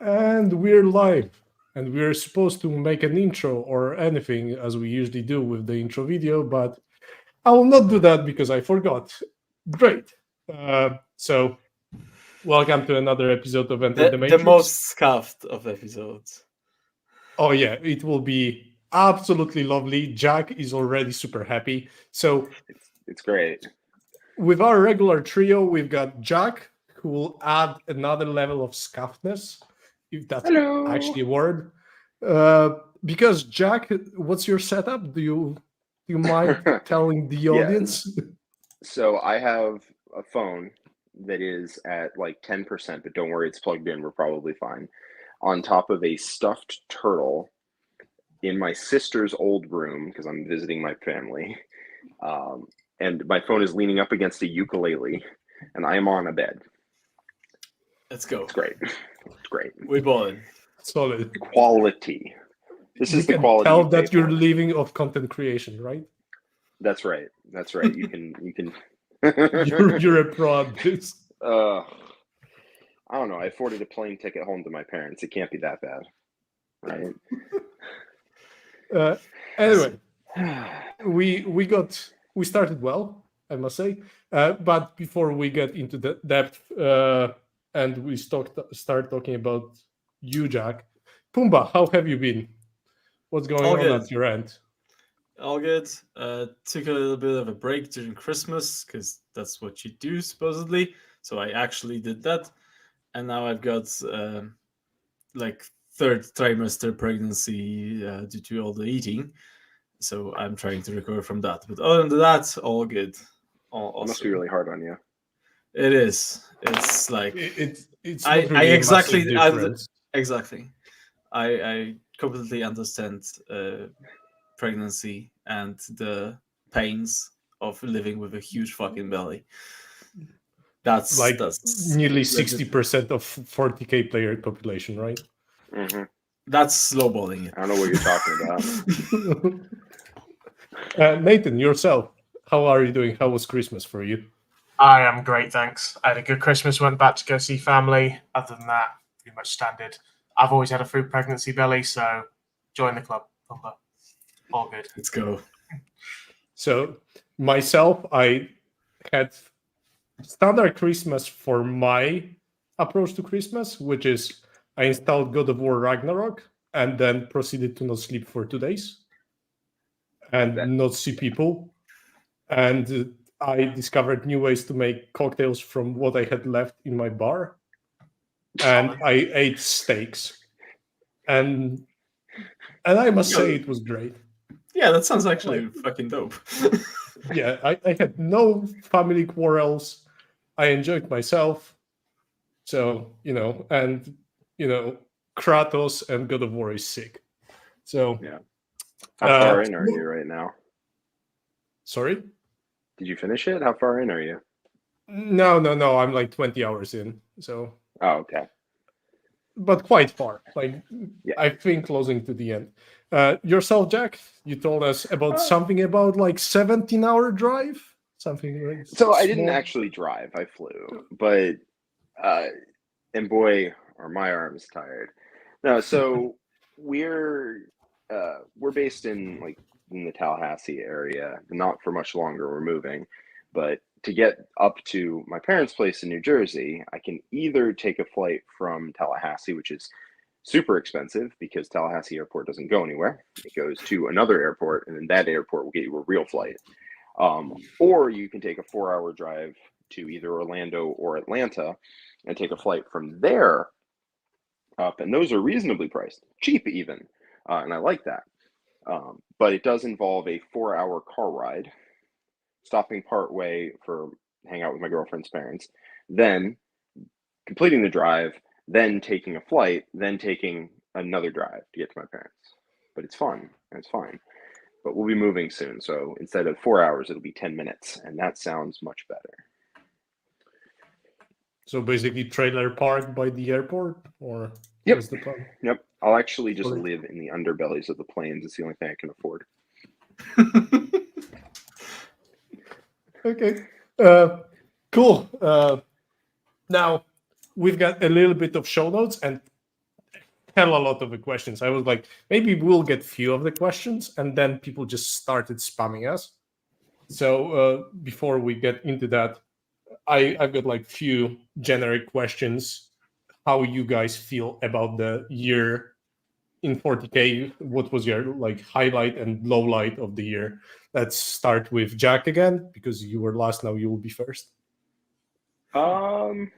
And we're live. And we're supposed to make an intro or anything as we usually do with the intro video, but I will not do that because I forgot. Great. So, welcome to another episode of Enter the The Matrix. most scuffed of episodes. Oh, yeah, it will be absolutely lovely. Jack is already super happy. So, It's great. with our regular trio, we've got Jack, who will add another level of scuffness, if that's Hello. actually a word. Because Jack, what's your setup? Do you mind telling the audience? So I have a phone that is at like 10%, but don't worry, it's plugged in. We're probably fine. On top of a stuffed turtle in my sister's old room because I'm visiting my family. And my phone is leaning up against a ukulele, and I am on a bed. Let's go. It's great. It's great. We're balling. Solid. Quality. This is the quality. Tell that you're living off content creation, right? That's right. That's right. You can. You're a pro at this. I don't know. I afforded a plane ticket home to my parents. It can't be that bad, right? Anyway, we started well, I must say. But before we get into the depth and we start talking about you, Jack, Pumbaa, how have you been? What's going All on good. at your end? All good. Took a little bit of a break during Christmas because that's what you do supposedly. So I actually did that, and now I've got like third trimester pregnancy due to all the eating. So I'm trying to recover from that. But other than that, all good. It must be really hard on you. It is. It's like It's I not really exactly a massive difference. exactly. I completely understand pregnancy and the pains of living with a huge fucking belly. That's nearly 60% of 40k player population, right? Mm-hmm. That's lowballing it. I don't know what you're talking about. Nathan, yourself, how are you doing? How was Christmas for you? I am great, thanks. I had a good Christmas, went back to go see family. Other than that, pretty much standard. I've always had a fruit pregnancy belly, so join the club. All good. Let's go. So myself, I had standard Christmas for my approach to Christmas, which is I installed God of War Ragnarok and then proceeded to not sleep for 2 days and not see people. And I discovered new ways to make cocktails from what I had left in my bar. And I ate steaks. And I must say it was great. Yeah, that sounds actually fucking dope. Yeah, I had no family quarrels. I enjoyed myself. So, Kratos and God of War is sick. So, yeah. How far in are you right now? Sorry? Did you finish it? How far in are you? No. I'm like 20 hours in. So. Oh, okay. But quite far. Like, yeah. I think closing to the end. Yourself, Jack, you told us about something about like 17-hour drive? Something like So I didn't actually drive. I flew. But, and boy, are my arms tired. No, so we're based in the Tallahassee area. Not for much longer. We're moving. But to get up to my parents' place in New Jersey, I can either take a flight from Tallahassee, which is super expensive because Tallahassee Airport doesn't go anywhere. It goes to another airport, and then that airport will get you a real flight. Or you can take a 4-hour drive to either Orlando or Atlanta and take a flight from there up. And those are reasonably priced, cheap even. And I like that. But it does involve a 4-hour car ride, stopping part way for hang out with my girlfriend's parents, then completing the drive, then taking a flight, then taking another drive to get to my parents. But it's fun and it's fine. But we'll be moving soon, so instead of 4 hours, it'll be 10 minutes, and that sounds much better. So basically, trailer park by the airport, or yep. What's the plan? Yep. I'll actually just live in the underbellies of the planes. It's the only thing I can afford. Okay. Cool. Now, we've got a little bit of show notes, and hell a lot of the questions. I was like, maybe we'll get few of the questions, and then people just started spamming us. So before we get into that, I've got like few generic questions. How you guys feel about the year in 40K? What was your like highlight and low light of the year? Let's start with Jack again, because you were last. Now you will be first. Highlight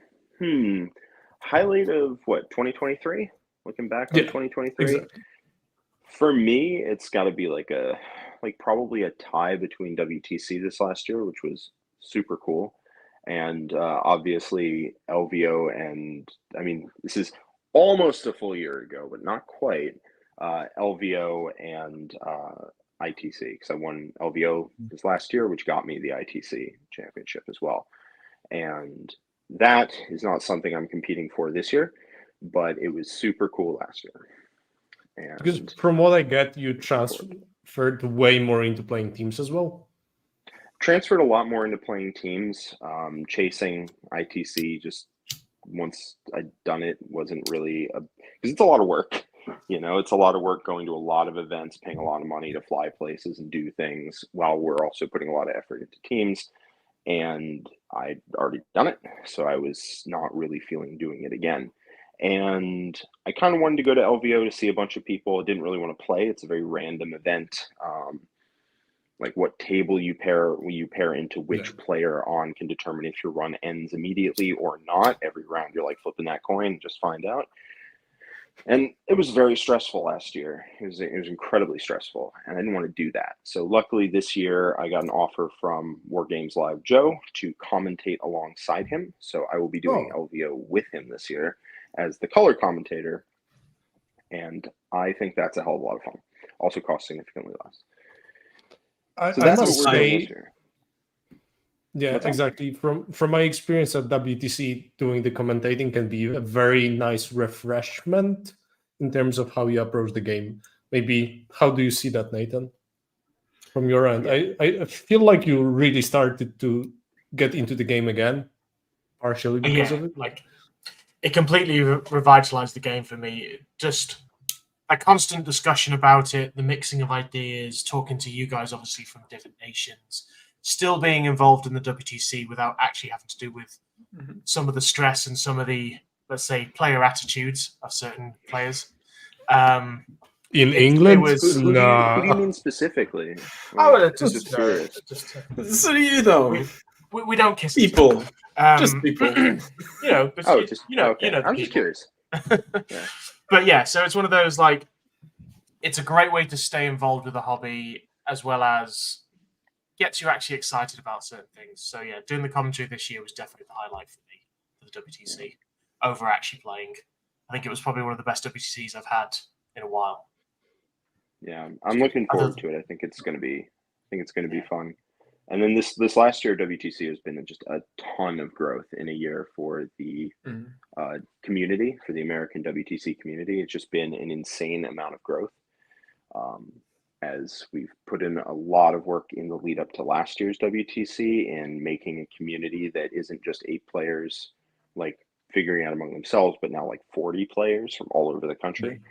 of what, 2023? Looking back on Yeah, 2023. exactly. For me, it's got to be like probably a tie between WTC this last year, which was super cool, and obviously LVO, and I mean this is almost a full year ago, but not quite. LVO and ITC, because I won LVO this last year, which got me the ITC championship as well. And that is not something I'm competing for this year, but it was super cool last year. And because from what I get, you transferred way more into playing teams as well. Transferred a lot more into playing teams. Chasing ITC, just once I'd done it, wasn't really because it's a lot of work. It's a lot of work going to a lot of events, paying a lot of money to fly places and do things, while we're also putting a lot of effort into teams. And I'd already done it, so I was not really feeling doing it again. And I kind of wanted to go to LVO to see a bunch of people. I didn't really want to play. It's a very random event. Like what table you pair into which player on can determine if your run ends immediately or not. Every round you're like flipping that coin, just find out. And it was very stressful last year. It was incredibly stressful, and I didn't want to do that. So luckily this year I got an offer from War Games Live Joe to commentate alongside him. So I will be doing LVO with him this year as the color commentator, and I think that's a hell of a lot of fun. Also costs significantly less. So that's what we're doing this year. Yeah, exactly. From my experience at WTC, doing the commentating can be a very nice refreshment in terms of how you approach the game. Maybe how do you see that, Nathan? From your end, I feel like you really started to get into the game again, partially because of it. Like it completely revitalized the game for me. Just a constant discussion about it, the mixing of ideas, talking to you guys, obviously from different nations. Still being involved in the WTC without actually having to do with some of the stress and some of the, let's say, player attitudes of certain players. In England? Who do you mean specifically? Just curious. So you know, we don't kiss people. Just people. I'm just curious. But yeah, so it's one of those, like, it's a great way to stay involved with the hobby, as well as gets you actually excited about certain things. So yeah, doing the commentary this year was definitely the highlight for me for the WTC over actually playing. I think it was probably one of the best WTCs I've had in a while. Yeah, I'm looking forward to it. I think it's going to be fun. And then this last year, WTC has been just a ton of growth in a year for the community, for the American WTC community. It's just been an insane amount of growth. As we've put in a lot of work in the lead up to last year's WTC and making a community that isn't just 8 players, like figuring out among themselves, but now like 40 players from all over the country,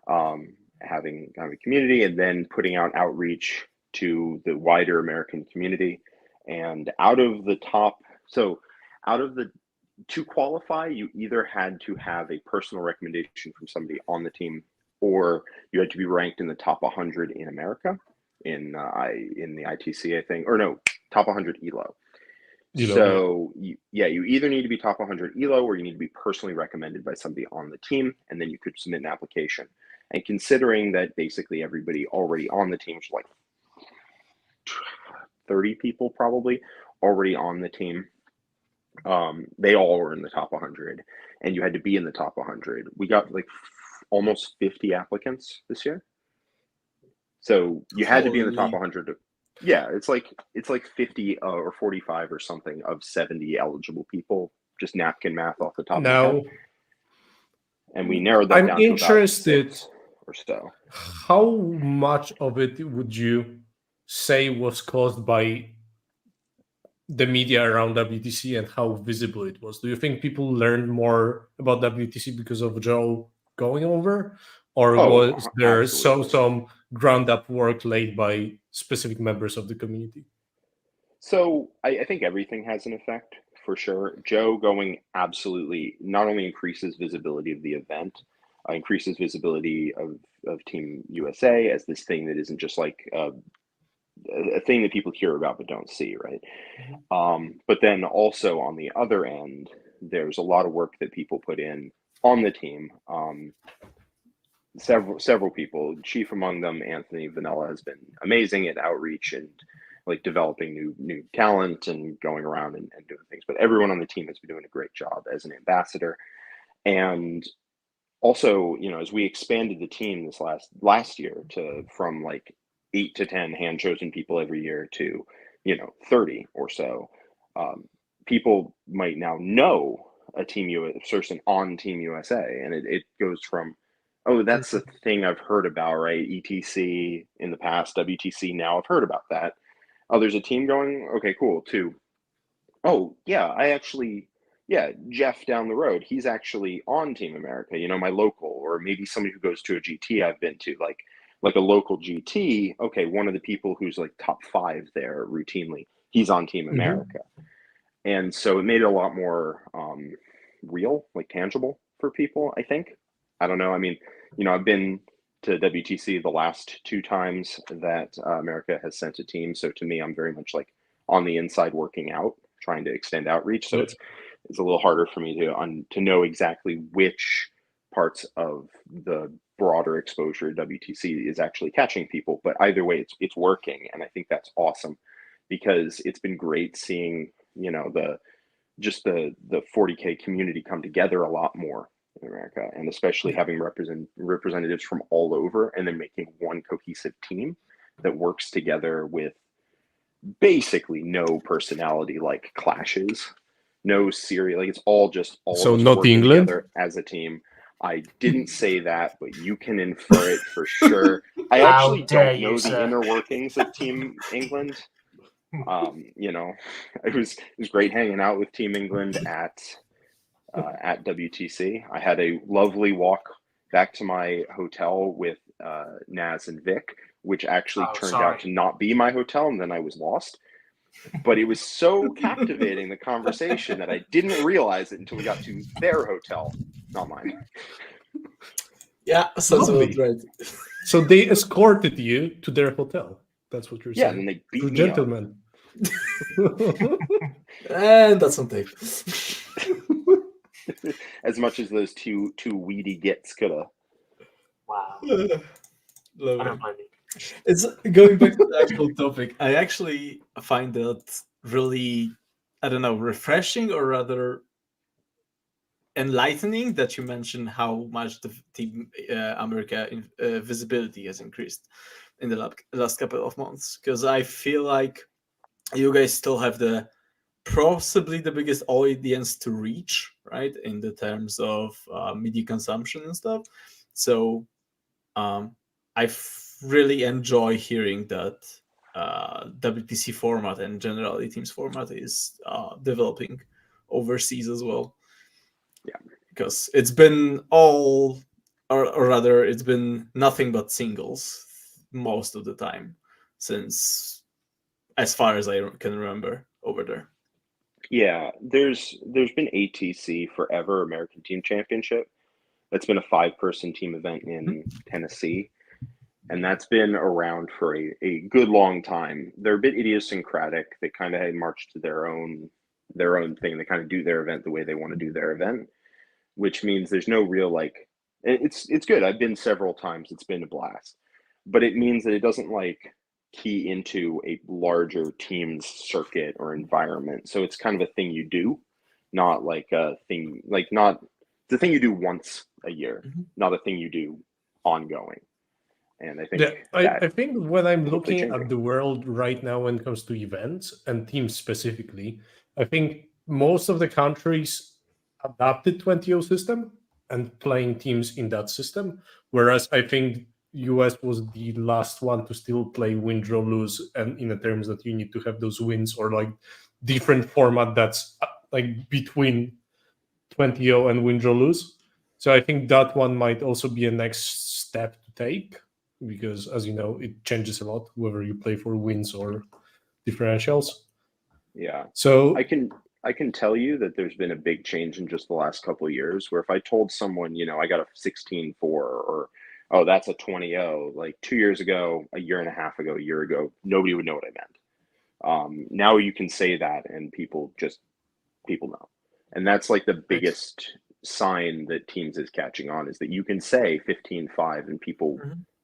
having a community, and then putting out outreach to the wider American community. And to qualify, you either had to have a personal recommendation from somebody on the team, or you had to be ranked in the top 100 in America, in the ITC, I think, or no, top 100 ELO. So you either need to be top 100 ELO, or you need to be personally recommended by somebody on the team, and then you could submit an application. And considering that basically everybody already on the team, which is like 30 people probably already on the team, they all were in the top 100, and you had to be in the top 100. We got like almost 50 applicants this year, so you had to be in the top 100. Yeah, it's like 50 or 45 or something of 70 eligible people. Just napkin math off the top of my head. And we narrowed that down. I'm interested to about 6 or so. How much of it would you say was caused by the media around WTC and how visible it was? Do you think people learned more about WTC because of Joe going over, or Oh, was there absolutely. some ground up work laid by specific members of the community? So I think everything has an effect for sure. Joe going absolutely not only increases visibility of the event, increases visibility of Team USA as this thing that isn't just like a thing that people hear about but don't see, right? But then also on the other end, there's a lot of work that people put in on the team. Several people, chief among them, Anthony Vanilla, has been amazing at outreach and like developing new talent and going around and doing things. But everyone on the team has been doing a great job as an ambassador. And also, you know, as we expanded the team this last year from like 8 to 10 hand chosen people every year to, you know, 30 or so, people might now know a person on Team USA, and it goes from, oh, that's a thing I've heard about, right? ETC in the past, WTC now, I've heard about that. Oh, there's a team going, okay, cool, too. Oh, yeah, Jeff down the road, he's actually on Team America, you know, my local, or maybe somebody who goes to a GT I've been to, like a local GT. Okay, one of the people who's like top 5 there routinely, he's on Team America. And so it made it a lot more real, like tangible for people, I think. I don't know. I mean, you know, I've been to WTC the last 2 times that America has sent a team. So to me, I'm very much like on the inside working out, trying to extend outreach. So it's a little harder for me to know exactly which parts of the broader exposure WTC is actually catching people. But either way, it's working. And I think that's awesome, because it's been great seeing, you know, the 40K community come together a lot more in America, and especially having representatives from all over, and then making one cohesive team that works together with basically no personality like clashes, no serious, like it's all just all So of us not working England? together as a team. I didn't say that, but you can infer it for sure. I actually don't know the inner workings of Team England. You know, it was great hanging out with Team England at WTC. I had a lovely walk back to my hotel with Naz and Vic, which actually turned out to not be my hotel, and then I was lost. But it was so captivating, the conversation, that I didn't realize it until we got to their hotel, not mine. Yeah, sounds about right. So they escorted you to their hotel. That's what you're saying. Yeah, and then they beat me gentlemen. And that's on tape. As much as those two weedy gits could have. Wow. Love I it. don't blame you. It's going back to the actual topic. I actually find that really, I don't know, refreshing, or rather enlightening, that you mentioned how much the Team America visibility has increased in the last couple of months. Because I feel like you guys still have possibly the biggest audience to reach, right, in the terms of media consumption and stuff. So I really enjoy hearing that WTC format and generally Teams format is developing overseas as well. Yeah, because it's been all, or rather, it's been nothing but singles most of the time, since as far as I can remember over there. Yeah, there's been ATC forever, American Team Championship. That's been a 5-person team event in Tennessee, and that's been around for a good long time. They're a bit idiosyncratic. They kind of had marched to their own thing. They kind of do their event the way they want to do their event, which means there's no real like. It's good. I've been several times. It's been a blast, but it means that it doesn't like key into a larger team's circuit or environment. So it's kind of a thing you do, not like a thing, like not the thing you do once a year, not a thing you do ongoing. And I think I think when I'm looking changing. at the world right now when it comes to events and teams specifically, I think most of the countries adapted 20-0 system and playing teams in that system, whereas I think US was the last one to still play win, draw, lose, and in the terms that you need to have those wins or like different format that's like between 20-0 and win, draw, lose. So I think that one might also be a next step to take, because as you know, it changes a lot whether you play for wins or differentials. Yeah. So I can tell you that there's been a big change in just the last couple of years, where if I told someone, I got a 16-4, or oh, that's a 20-0, like 2 years ago, a year and a half ago, a year ago, nobody would know what I meant. Now you can say that and people know. And that's like the biggest sign that Teams is catching on, is that you can say 15-5 and people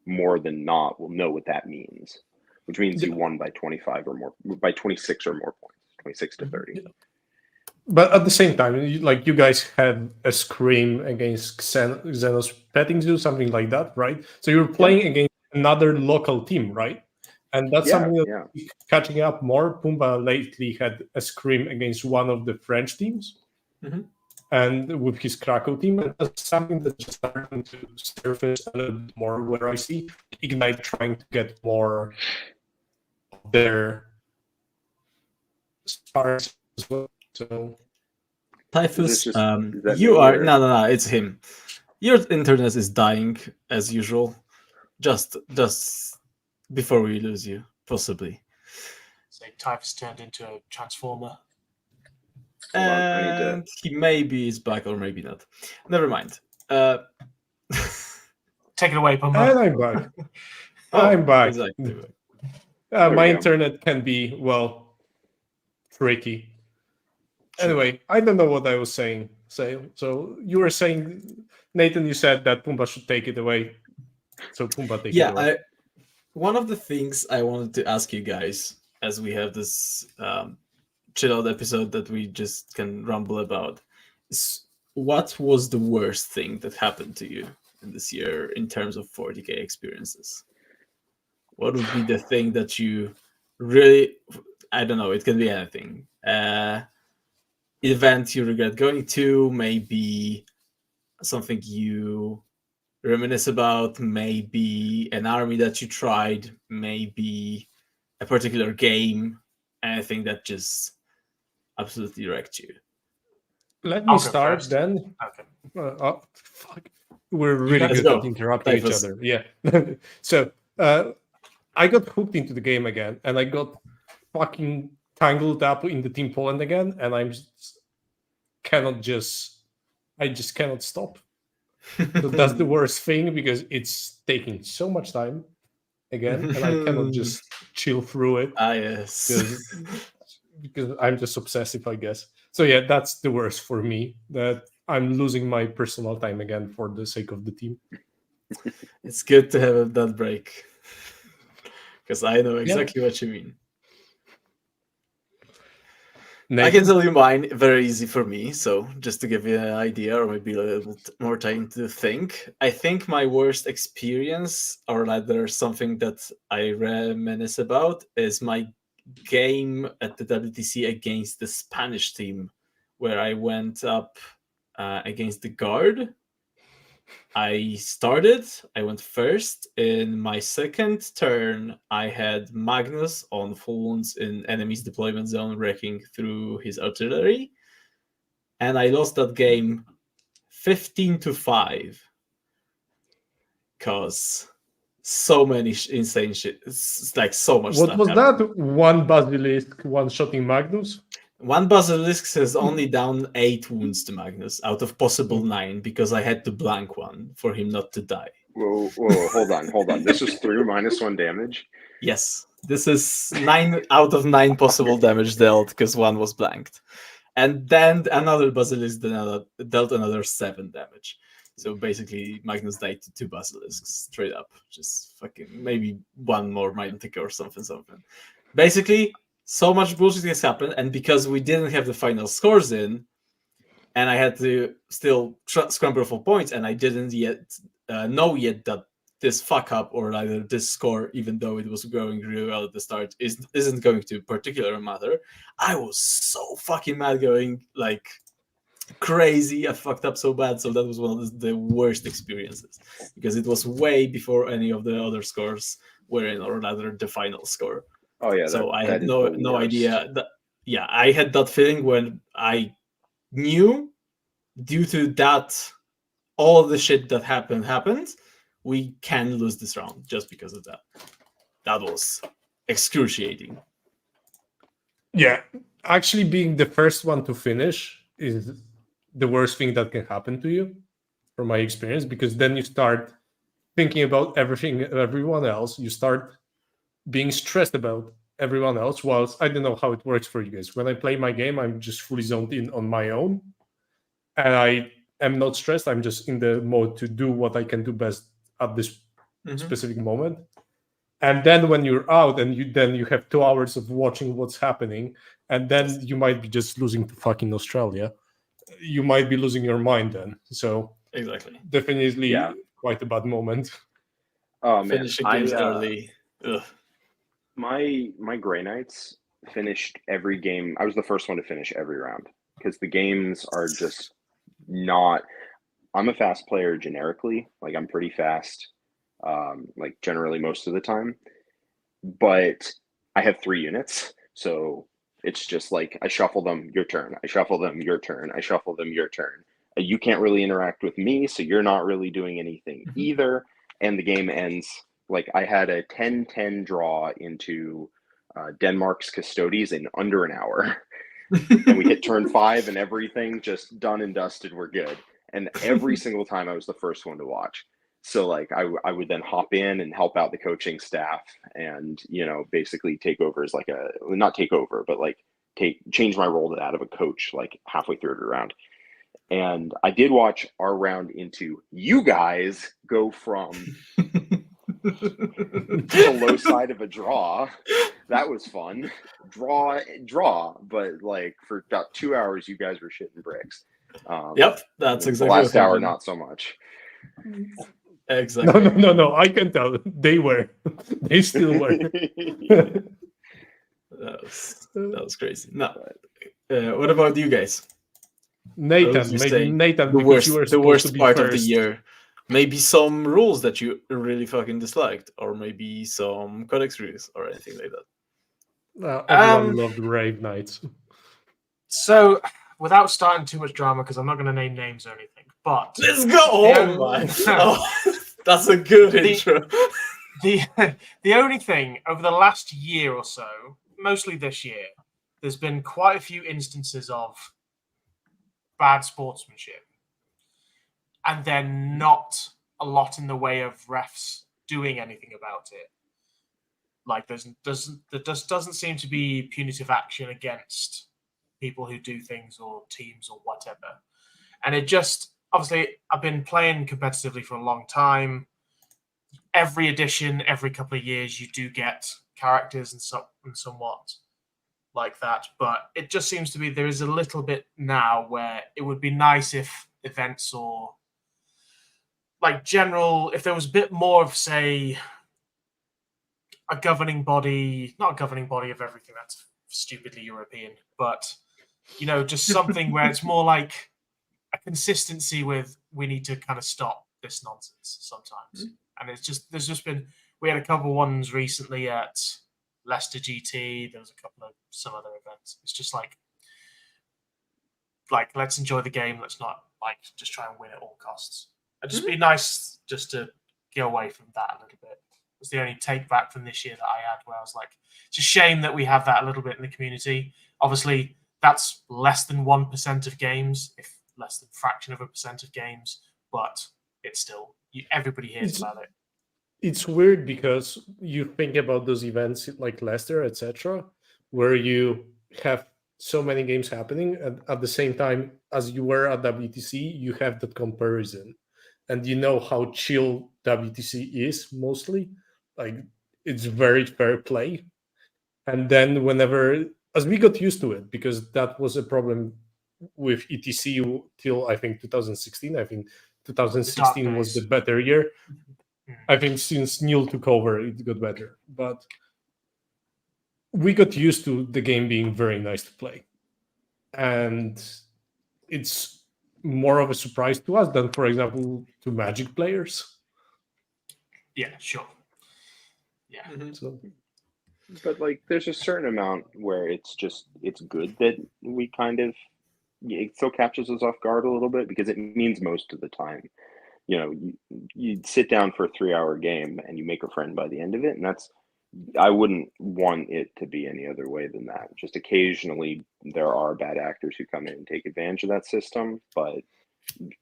more than not will know what that means, which means you won by 25 or more, by 26 or more points, 26 to 30. but at the same time, you guys had a scrim against Xenos Petting Zoo, something like that, right? So you're playing against another local team, right? And that's something that's catching up more. Pumba lately had a scrim against one of the French teams, and with his Krakow team, and that's something that's just starting to surface a little bit more, where I see Ignite trying to get more of their stars as well. So Typhus, that you me, are or- no, it's him. Your internet is dying as usual. Just before we lose you, possibly. So Typhus turned into a transformer. Hold on, I need to- And he maybe is back or maybe not. Never mind. Take it away, and Pumba. I'm back. I'm back. Exactly. we My go. internet can be, tricky. Anyway, I don't know what I was saying. So you were saying, Nathan, you said that Pumba should take it away. So Pumba, take it away. One of the things I wanted to ask you guys, as we have this chill out episode that we just can rumble about, is what was the worst thing that happened to you in this year in terms of 40k experiences? What would be the thing that you really, I don't know, it can be anything. Event you regret going to, maybe something you reminisce about, maybe an army that you tried, maybe a particular game, anything that just absolutely wrecked you. Let I'll me go start first. then. Okay. Fuck. We're really guys good go. at interrupting each Typhus. other. Yeah. So I got hooked into the game again, and I got fucking tangled up in the Team Poland again, and I just cannot stop. So that's the worst thing, because it's taking so much time again, and I cannot just chill through it. Yes. because I'm just obsessive, I guess. So yeah, that's the worst for me, that I'm losing my personal time again for the sake of the team. It's good to have that break, because I know exactly what you mean. I can tell you mine, very easy for me. So just to give you an idea, or maybe a little more time to think, I think my worst experience, or rather something that I reminisce about, is my game at the WTC against the Spanish team, where I went up against the Guard. I went first. In my second turn, I had Magnus on full wounds in enemy's deployment zone, wrecking through his artillery. And I lost that game 15-5. Because so many insane shit. It's like so much What stuff was happened. that? One Basilisk, one shotting Magnus? One Basilisk has only down 8 wounds to Magnus out of possible 9, because I had to blank one for him not to die. Whoa, hold on. This was through -1 damage? Yes, this is 9 out of 9 possible damage dealt, because one was blanked. And then another Basilisk dealt another 7 damage. So basically, Magnus died to 2 Basilisks straight up. Just fucking maybe one more Mantica or something. Basically, so much bullshit has happened, and because we didn't have the final scores in, and I had to still scramble for points, and I didn't yet know yet that this fuck up, or either this score, even though it was going really well at the start, isn't going to particularly matter. I was so fucking mad, going like crazy. I fucked up so bad. So that was one of the worst experiences, because it was way before any of the other scores were in, or rather the final score. Oh yeah. So I had that is no the worst. idea. I had that feeling when I knew, due to that all of the shit that happened, we can lose this round just because of that. That was excruciating. Yeah, actually being the first one to finish is the worst thing that can happen to you, from my experience, because then you start thinking about everyone else. You start being stressed about everyone else. Whilst I don't know how it works for you guys. When I play my game, I'm just fully zoned in on my own, and I am not stressed. I'm just in the mode to do what I can do best at this specific moment. And then when you're out and you have 2 hours of watching what's happening, and then you might be just losing to fucking Australia. You might be losing your mind then. So Exactly. definitely quite a bad moment. Oh man, Finishing games early. Ugh. My Grey Knights finished every game. I was the first one to finish every round because the games are just not. I'm a fast player generically. Like I'm pretty fast, like generally most of the time. But I have 3 units, so it's just like I shuffle them, your turn. I shuffle them, your turn. I shuffle them, your turn. You can't really interact with me, so you're not really doing anything either. And the game ends. Like I had a 10-10 draw into Denmark's Custodes in under an hour. And we hit turn 5 and everything just done and dusted. We're good. And every single time I was the first one to watch. So like I would then hop in and help out the coaching staff and, you know, basically take over as like not take over, but like change my role to that of a coach like halfway through every round. And I did watch our round into you guys go from the low side of a draw. That was fun. Draw, but like for about 2 hours, you guys were shitting bricks. Yep, that's exactly the last what hour, happened. not so much. Exactly. No. I can tell. They were. They still were. That was crazy. No. What about you guys? Nathan, You maybe say Nathan, the because worst, you were the supposed worst to be part first. of the year. Maybe some rules that you really fucking disliked, or maybe some Codex rules or anything like that. Everyone loved Rave Knights. So, without starting too much drama, because I'm not going to name names or anything, but Let's go! Oh my! Oh, that's a good intro. The only thing over the last year or so, mostly this year, there's been quite a few instances of bad sportsmanship, and then not a lot in the way of refs doing anything about it. Like there doesn't seem to be punitive action against people who do things or teams or whatever. And it just, obviously, I've been playing competitively for a long time. Every edition, every couple of years, you do get characters and somewhat like that. But it just seems to be there is a little bit now where it would be nice if events or like if there was a bit more of, say, a governing body, not a governing body of everything that's stupidly European, but, you know, just something where it's more like a consistency with we need to kind of stop this nonsense sometimes. And we had a couple of ones recently at Leicester GT. There was a couple of some other events. It's just like let's enjoy the game. Let's not like just try and win at all costs. It'd just be nice just to get away from that a little bit. It's the only take back from this year that I had, where I was like, it's a shame that we have that a little bit in the community. Obviously, that's less than 1% of games, if less than a fraction of a percent of games, but it's still, everybody hears about it. It's weird because you think about those events like Leicester, etc., where you have so many games happening, and at the same time as you were at WTC, you have that comparison, and you know how chill WTC is mostly. Like it's very fair play, and then whenever, as we got used to it, because that was a problem with ETC till I think 2016. I think 2016 was the better year. I think since Neil took over, it got better. But we got used to the game being very nice to play. And it's more of a surprise to us than, for example, to Magic players. Yeah, sure. Yeah. So, but like, there's a certain amount where it's good that we kind of, it still catches us off guard a little bit because it means most of the time you sit down for a 3-hour game and you make a friend by the end of it, and I wouldn't want it to be any other way than that. Just occasionally there are bad actors who come in and take advantage of that system, but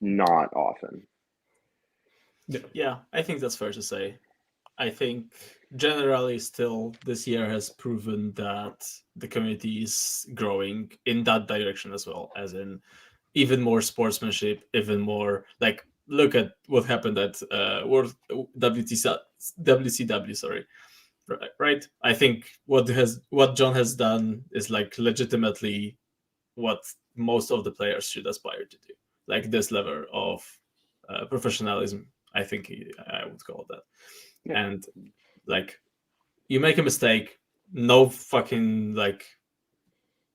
not often. Yeah, I think that's fair to say. I think generally still this year has proven that the community is growing in that direction as well, as in even more sportsmanship, even more like look at what happened at World WCW, sorry. Right? I think what John has done is like legitimately what most of the players should aspire to do. Like this level of professionalism, I think I would call that. Yeah. And like you make a mistake, no fucking like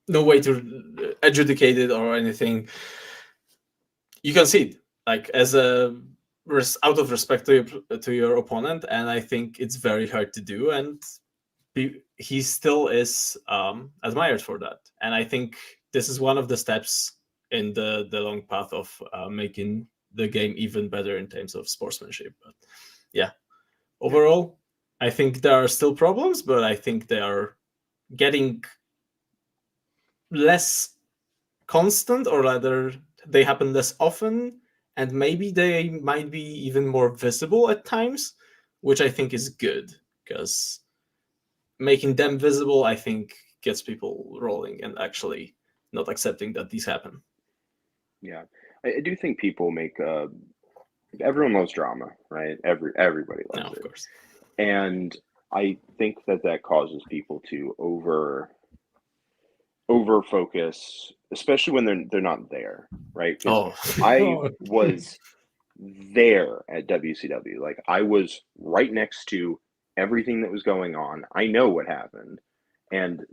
no way to adjudicate it or anything. You concede like as a out of respect to your opponent, and I think it's very hard to do, and he still is admired for that. And I think this is one of the steps in the long path of making the game even better in terms of sportsmanship. But yeah, overall, I think there are still problems, but I think they are getting less constant, or rather they happen less often, and maybe they might be even more visible at times, which I think is good, because making them visible, I think, gets people rolling and actually not accepting that these happen. Yeah, I do think people make everyone loves drama, right? Everybody loves No, of it. course. And I think that causes people to over focus, especially when they're not there, right? 'Cause I was there at WCW. Like I was right next to everything that was going on. I know what happened, and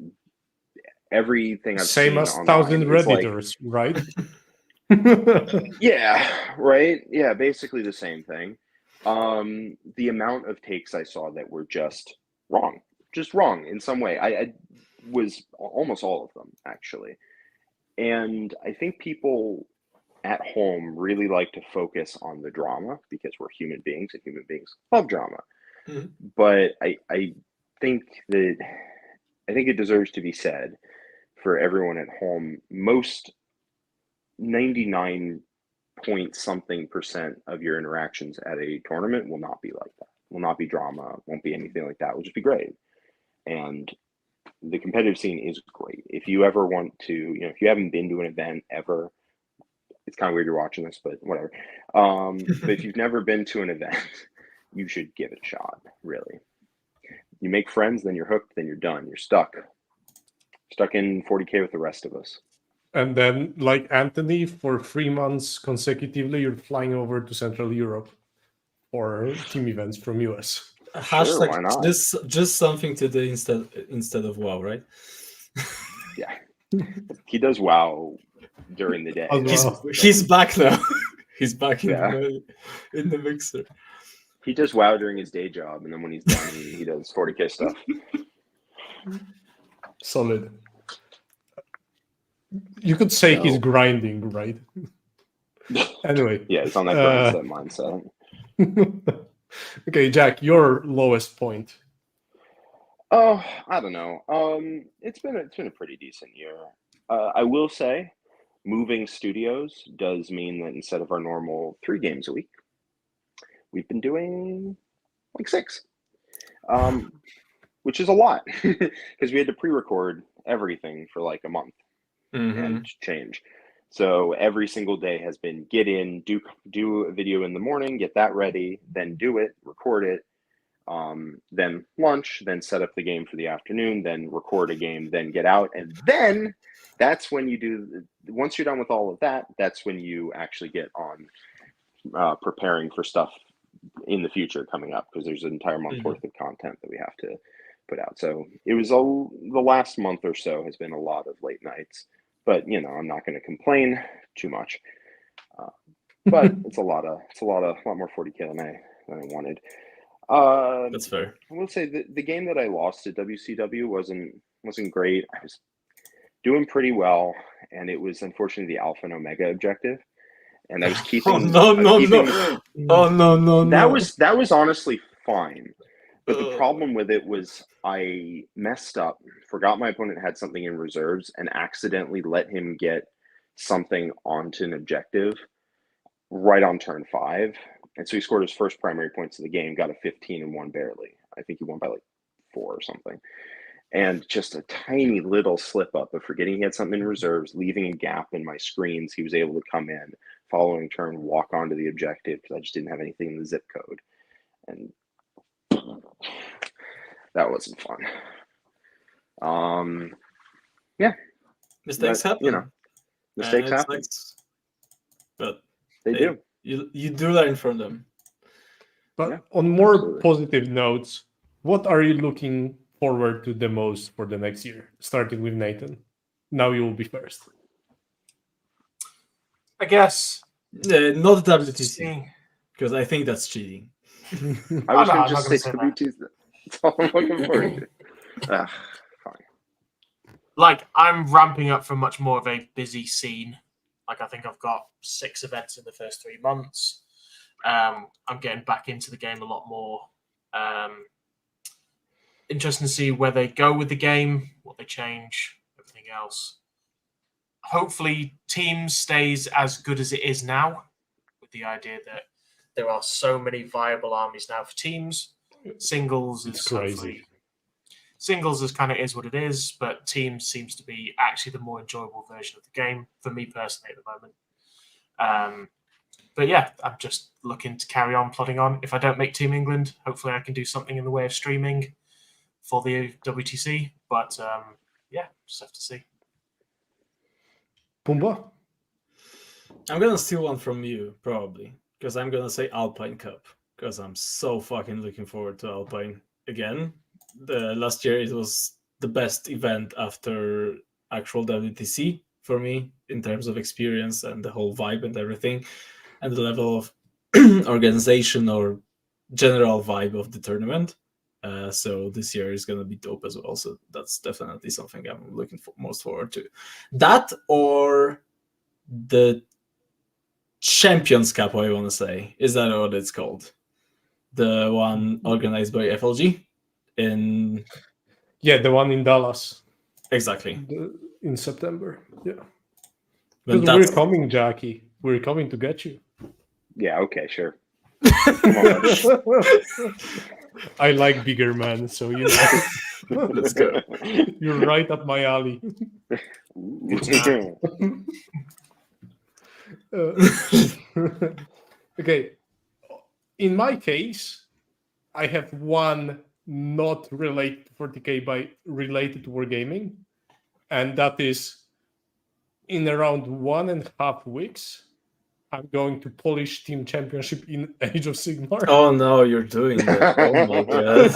everything I've Same seen as online 1,000 is like, Redditors, right? yeah, right, yeah, basically the same thing. The amount of takes I saw that were just wrong in some way. I was almost all of them actually, and I think people at home really like to focus on the drama because we're human beings and human beings love drama. Mhm. But I think that I think it deserves to be said for everyone at home, most 99 point something percent of your interactions at a tournament will not be like that. Will not be drama, won't be anything like that. It will just be great. And the competitive scene is great. If you ever want to, if you haven't been to an event ever, it's kind of weird you're watching this, but whatever. But if you've never been to an event, you should give it a shot, really. You make friends, then you're hooked, then you're done. You're stuck in 40K with the rest of us. And then, like Anthony, for 3 months consecutively, you're flying over to Central Europe for team events from US. Sure, why not? Just something to do instead of WoW, right? Yeah, he does WoW during the day. He's back now. He's back in the mixer. He does WoW during his day job, and then when he's done, he does 40K stuff. Solid. You could say he's grinding, right? Anyway. Yeah, he's on that mindset. Okay, Jack, your lowest point. Oh, I don't know. It's been a pretty decent year. I will say, moving studios does mean that instead of our normal 3 games a week, we've been doing like 6, which is a lot because we had to pre-record everything for like a month and change. So every single day has been get in, do a video in the morning, get that ready, then do it, record it, then lunch, then set up the game for the afternoon, then record a game, then get out, and then that's when once you're done with all of that, that's when you actually get on preparing for stuff in the future coming up, because there's an entire month's worth of content that we have to put out. So it was the last month or so has been a lot of late nights, but I'm not going to complain too much. But it's a lot more 40K than I wanted. That's fair. I will say the game that I lost at WCW wasn't great. I was doing pretty well, and it was unfortunately the Alpha and Omega objective. and I was keeping. Oh no, I was no, keeping- no! Oh no, no, That no! was honestly fine, but the Ugh. problem with it was I messed up, forgot my opponent had something in reserves, and accidentally let him get something onto an objective right on turn 5, and so he scored his first primary points of the game, got a 15 and won barely. I think he won by like 4 or something. And just a tiny little slip up of forgetting he had something in reserves, leaving a gap in my screens. He was able to come in, following turn, walk onto the objective because I just didn't have anything in the zip code. And that wasn't fun. Yeah. Mistakes But, happen. you know, mistakes And it happen. sucks. But They do. You do learn from them. But Yeah, on more absolutely. positive notes, what are you looking forward to the most for the next year? Starting with Nathan. Now you will be first. I guess. Not WTC, Seeing, because I think that's cheating. I was no, going I'm to not just gonna say say that. WT's. That's all I'm looking forward to. Fine. like, I'm ramping up for much more of a busy scene. Like, I think I've got 6 events in the first 3 months. I'm getting back into the game a lot more. Interesting to see where they go with the game, what they change, everything else. Hopefully, Teams stays as good as it is now, with the idea that there are so many viable armies now for teams. Singles It's is crazy. hopefully- Singles is kind of is what it is, but teams seems to be actually the more enjoyable version of the game for me personally at the moment. But yeah, I'm just looking to carry on plodding on. If I don't make Team England, hopefully I can do something in the way of streaming for the WTC. But yeah, just have to see. Pumba? I'm gonna steal one from you, probably, because I'm gonna say Alpine Cup, because I'm so fucking looking forward to Alpine again. The last year it was the best event after actual WTC for me in terms of experience and the whole vibe and everything, and the level of organization or general vibe of the tournament. So this year is gonna be dope as well. So that's definitely something I'm looking most forward to. That or the Champions Cup, I want to say. Is that what it's called? The one organized by FLG in... Yeah, the one in Dallas. Exactly. In September. Yeah. But Because we're coming, Jackie. We're coming to get you. Yeah, okay, sure. Come on. I like bigger men, so you know. Let's go. You're right up my alley. Okay. In my case, I have one not related to 40k but related to wargaming, and that is in around 1.5 weeks. I'm going to Polish Team Championship in Age of Sigmar. Oh no, you're doing that. Oh my god.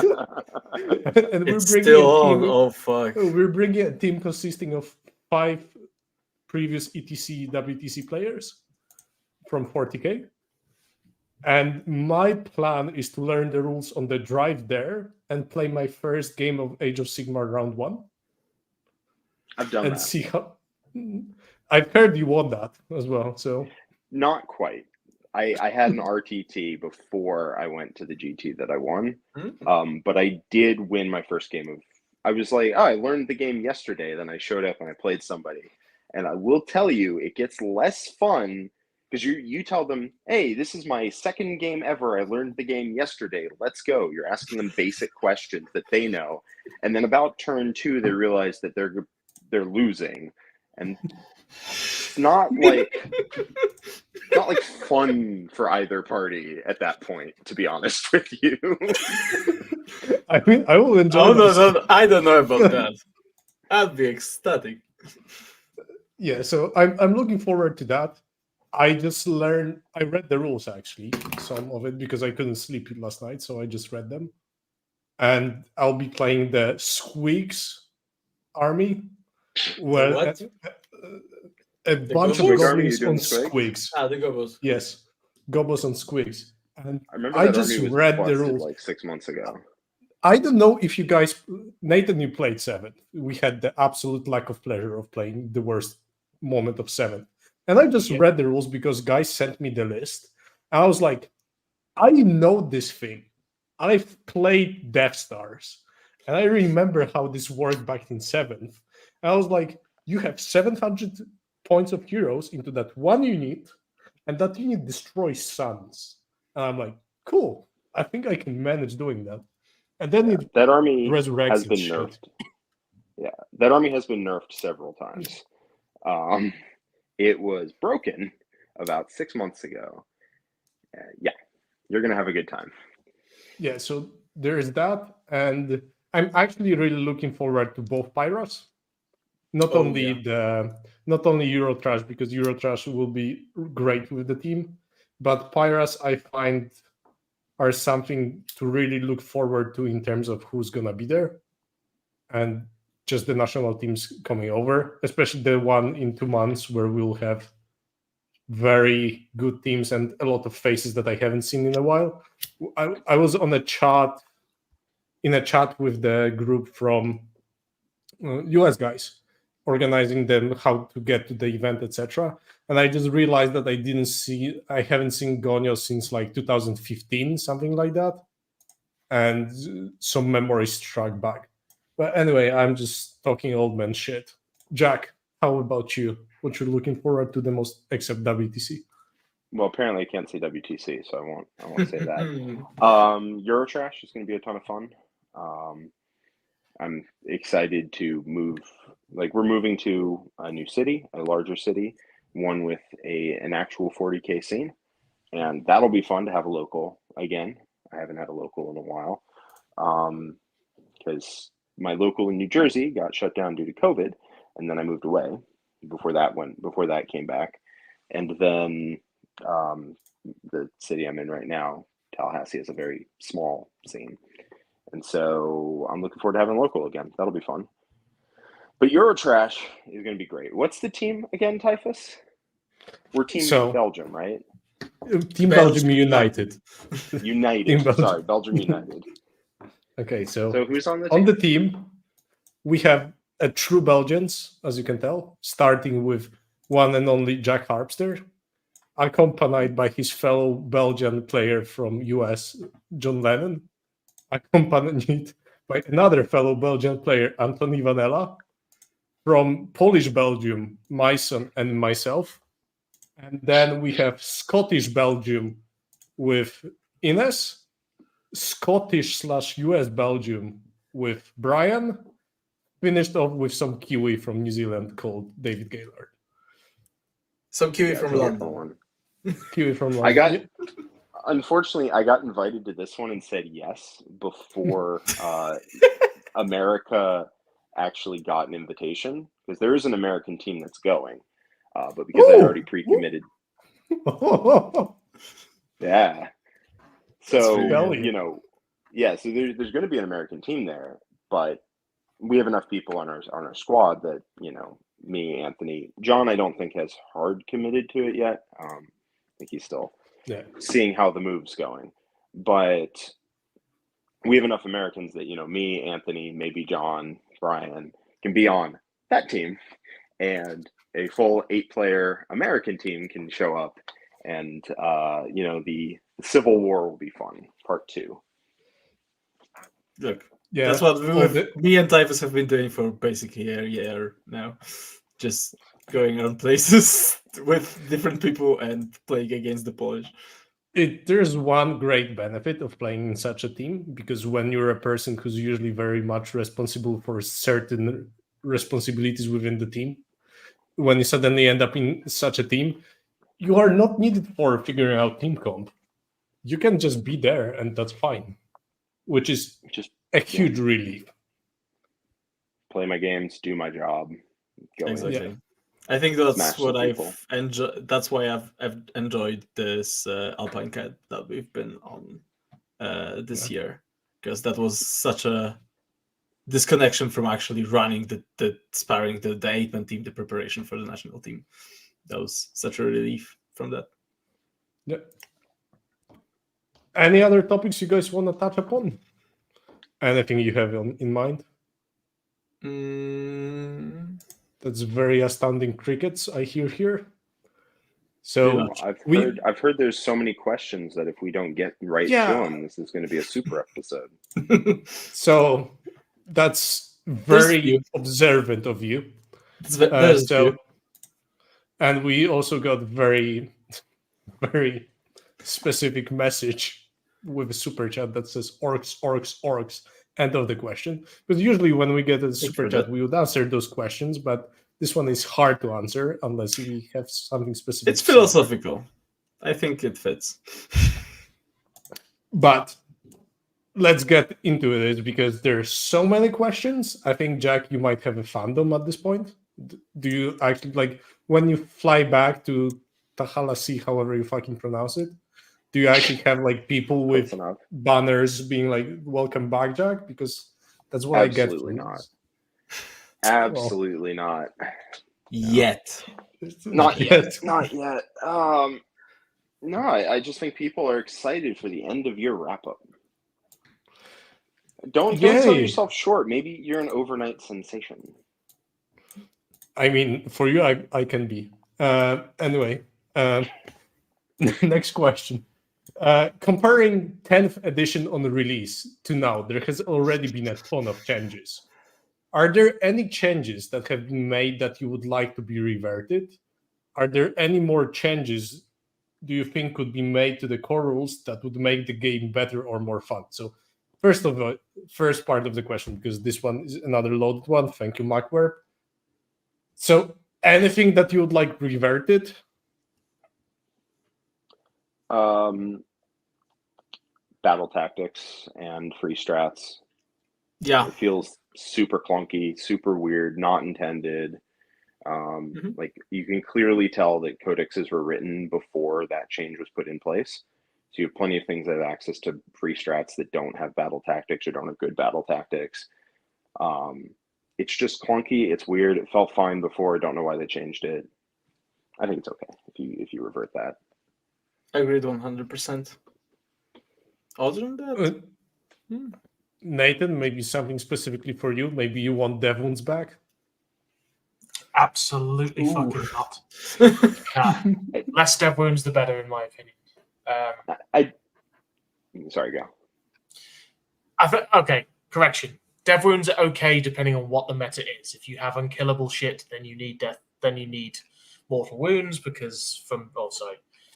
And It's still on. Oh fuck. We're bringing a team consisting of 5 previous ETC, WTC players from 40k. And my plan is to learn the rules on the drive there and play my first game of Age of Sigmar round 1. I've done and that. see how. I've heard you won that as well, so. Not quite. I had an RTT before I went to the GT that I won. But I did win my first game of... I was like, oh, I learned the game yesterday. Then I showed up and I played somebody. And I will tell you, it gets less fun because you tell them, hey, this is my second game ever. I learned the game yesterday. Let's go. You're asking them basic questions that they know. And then about turn 2, they realize that they're losing. And it's not like fun for either party at that point, to be honest with you. I mean, I will enjoy. Oh no, I don't know about that. I'd be ecstatic. Yeah, so I'm looking forward to that. I read the rules actually, some of it, because I couldn't sleep last night, so I just read them. And I'll be playing the Squeaks army, where what? a bunch of Squig army, goblins you're on doing Squigs? Squigs. Ah, the Gobos. Yes, gobos on Squigs. And I remember I that just army was read the busted rules. like 6 months ago. I don't know if you guys, Nathan, you played 7. We had the absolute lack of pleasure of playing the worst moment of 7. And I just Yeah. read the rules because guys sent me the list. And I was like, I know this thing. I've played Death Stars. And I remember how this worked back in 7th. And I was like, you have 700 points of heroes into that one unit, and that unit destroys suns. And I'm like, cool. I think I can manage doing that. And then it That army resurrects has its been shit. nerfed. Yeah, that army has been nerfed several times. It was broken about 6 months ago. Yeah, you're gonna have a good time. Yeah, so there's that. And I'm actually really looking forward to both Pyros. Not Oh, only not only Eurotrash, because Eurotrash will be great with the team, but Pyros I find are something to really look forward to in terms of who's gonna be there, and just the national teams coming over, especially the one in 2 months where we'll have very good teams and a lot of faces that I haven't seen in a while. I was on a chat with the group from US guys, organizing them how to get to the event, etc. And I just realized that I haven't seen Gonyo since like 2015, something like that. And some memories struck back. But anyway, I'm just talking old man shit. Jack, how about you? What you're looking forward to the most, except WTC? Well, apparently I can't say WTC, so I won't say that. Eurotrash is going to be a ton of fun. I'm excited to move. Like, we're moving to a new city, a larger city, one with an actual 40K scene, and that'll be fun to have a local again. I haven't had a local in a while, because my local in New Jersey got shut down due to COVID, and then I moved away before that came back, and then the city I'm in right now, Tallahassee, is a very small scene. And so I'm looking forward to having local again. That'll be fun. But Eurotrash is going to be great. What's the team again, Typhus? We're Team Belgium, right? Team Belgium United. United. Sorry, Belgium United. Okay, so who's on the team? On the team, we have a true Belgians, as you can tell, starting with one and only Jack Harpster, accompanied by his fellow Belgian player from US, John Lennon, accompanied by another fellow Belgian player, Anthony Vanella, from Polish Belgium, Myson and myself. And then we have Scottish Belgium with Ines, Scottish/US Belgium with Brian, finished off with some Kiwi from New Zealand called David Gaylord. Some Kiwi from London. Kiwi from London. Unfortunately, I got invited to this one and said yes before America actually got an invitation, because there is an American team that's going, but because I already pre-committed. Yeah. So, so there's going to be an American team there, but we have enough people on our squad that, me, Anthony, John, I don't think has hard committed to it yet. I think he's still seeing how the move's going, but we have enough Americans that, me, Anthony, maybe John, Brian can be on that team, and a full 8-player American team can show up, and the Civil War will be fun, part 2. Look, that's what me and Typhus have been doing for basically a year now. Just going around places with different people and playing against the Polish. There's one great benefit of playing in such a team, because when you're a person who's usually very much responsible for certain responsibilities within the team, when you suddenly end up in such a team, you are not needed for figuring out team comp. You can just be there, and that's fine, which is just a huge relief. Play my games, do my job. Exactly. I think that's what I've enjoyed. That's why I've enjoyed this Alpine Cat that we've been on this year, because that was such a disconnection from actually running the sparring, the 8-man team, the preparation for the national team. That was such a relief from that. Yeah. Any other topics you guys want to touch upon? Anything you have in mind? That's very astounding crickets I hear here. So I've heard there's so many questions that if we don't get right to them, this is going to be a super episode. So that's very observant of you. And we also got very, very specific message with a super chat that says orcs, orcs, orcs. End of the question. Because usually when we get a super chat, we would answer those questions, but this one is hard to answer unless we have something specific. It's philosophical. I think it fits. But let's get into it because there's so many questions. I think, Jack, you might have a fandom at this point. Do you actually, like, when you fly back to Tahalasi, however you fucking pronounce it, do you actually have, like, people with banners being like, welcome back, Jack? Because that's what I get from this. Absolutely not. Yet. Not yet. Not yet. No, I just think people are excited for the end of year wrap-up. Don't sell yourself short. Maybe you're an overnight sensation. I mean, for you, I can be. Anyway, next question. Comparing 10th edition on the release to now, there has already been a ton of changes. Are there any changes that have been made that you would like to be reverted? Are there any more changes do you think could be made to the core rules that would make the game better or more fun? So first part of the question, because this one is another loaded one. Thank you, Macware. So anything that you would like reverted? Battle tactics and free strats. Yeah. It feels super clunky, super weird, not intended. Like, you can clearly tell that codexes were written before that change was put in place. So you have plenty of things that have access to free strats that don't have battle tactics or don't have good battle tactics. It's just clunky. It's weird. It felt fine before. I don't know why they changed it. I think it's okay if you revert that. I agreed 100%. Other than that, Nathan, maybe something specifically for you. Maybe you want dev wounds back. Absolutely fucking not. Less dev wounds, the better, in my opinion. Sorry, go. Okay, correction. Dev wounds are okay depending on what the meta is. If you have unkillable shit, then you need then you need mortal wounds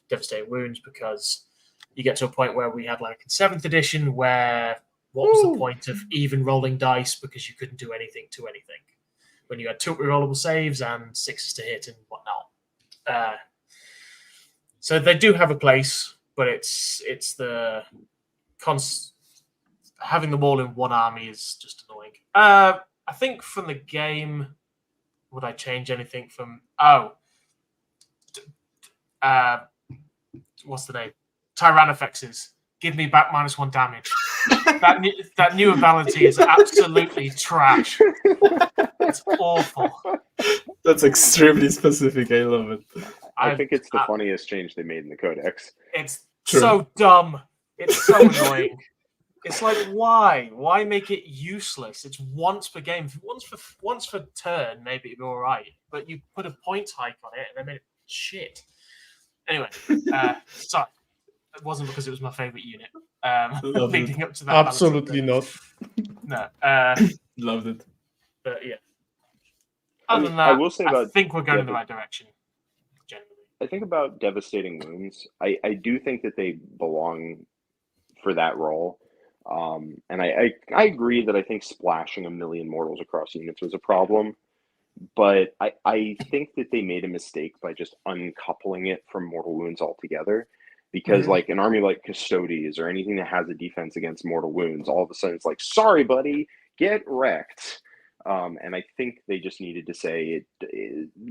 devastating wounds, because you get to a point where we had, like, in 7th edition, where what was the point of even rolling dice because you couldn't do anything to anything when you had 2 rerollable saves and 6s to hit and whatnot. So they do have a place, but it's the having them all in one army is just annoying. I think from the game, would I change anything from... what's the name? Tyrannofexes. Give me back -1 damage. that new ability is absolutely trash. It's awful. That's extremely specific. I love it. I think it's the funniest change they made in the Codex. It's so dumb. It's so annoying. It's like, why? Why make it useless? It's once per game. Once per turn, maybe it'd be all right. But you put a points hike on it, and they made it shit. Anyway, sorry. It wasn't because it was my favorite unit. Leading up to that. Absolutely not. No. Loved it. But yeah. Other than that, I will say I think we're going in the right direction. Generally, I think about devastating wounds. I do think that they belong for that role. And I agree that I think splashing 1 million mortals across units was a problem. But I think that they made a mistake by just uncoupling it from mortal wounds altogether. Because like an army like Custodes or anything that has a defense against mortal wounds, all of a sudden it's like, sorry, buddy, get wrecked. And I think they just needed to say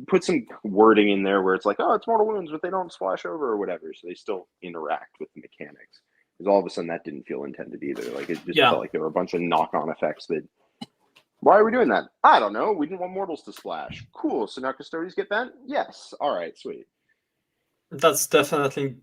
put some wording in there where it's like, oh, it's mortal wounds, but they don't splash over or whatever. So they still interact with the mechanics. Because all of a sudden that didn't feel intended either. Like, it just felt like there were a bunch of knock-on effects that. Why are we doing that? I don't know. We didn't want mortals to splash. Cool. So now Custodes get bent? Yes. All right. Sweet. That's definitely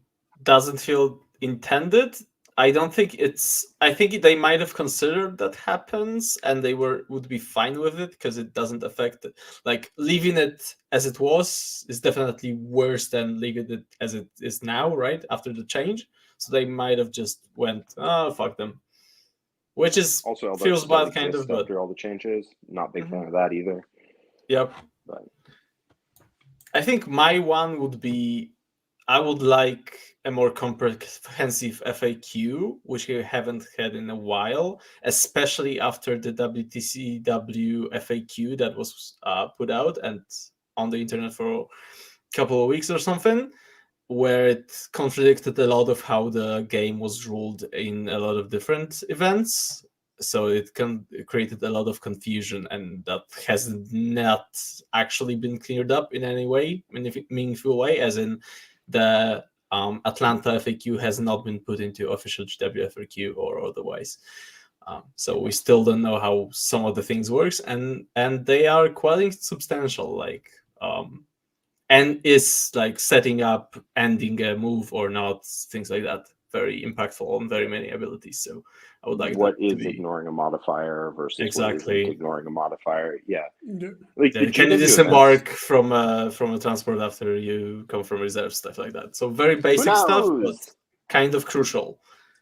doesn't feel intended. I don't think it's. I think they might have considered that happens, and they would be fine with it because it doesn't affect it. Like leaving it as it was is definitely worse than leaving it as it is now, right after the change. So they might have just went, oh fuck them, which is Also, Eldar feels still bad kind of, exists but after all the changes. Not big fan Mhm. of that either. yep. But I think my one would be I would like a more comprehensive FAQ, which we haven't had in a while, especially after the WTCW FAQ that was put out and on the internet for a couple of weeks or something, where it contradicted a lot of how the game was ruled in a lot of different events. So it created a lot of confusion, and that has not actually been cleared up in any way, meaningful way, as in the Atlanta FAQ has not been put into official GW FAQ or otherwise. So we still don't know how some of the things works, and they are quite substantial, like and is like setting up ending a move or not, things like that. Very impactful on very many abilities. So I would like what that to is be ignoring a modifier versus what exactly. isn't ignoring a modifier? Yeah, Yeah. like the Can you GW disembark events, from a transport after you come from reserve, stuff like that. So very who basic stuff, but knows? kind of crucial.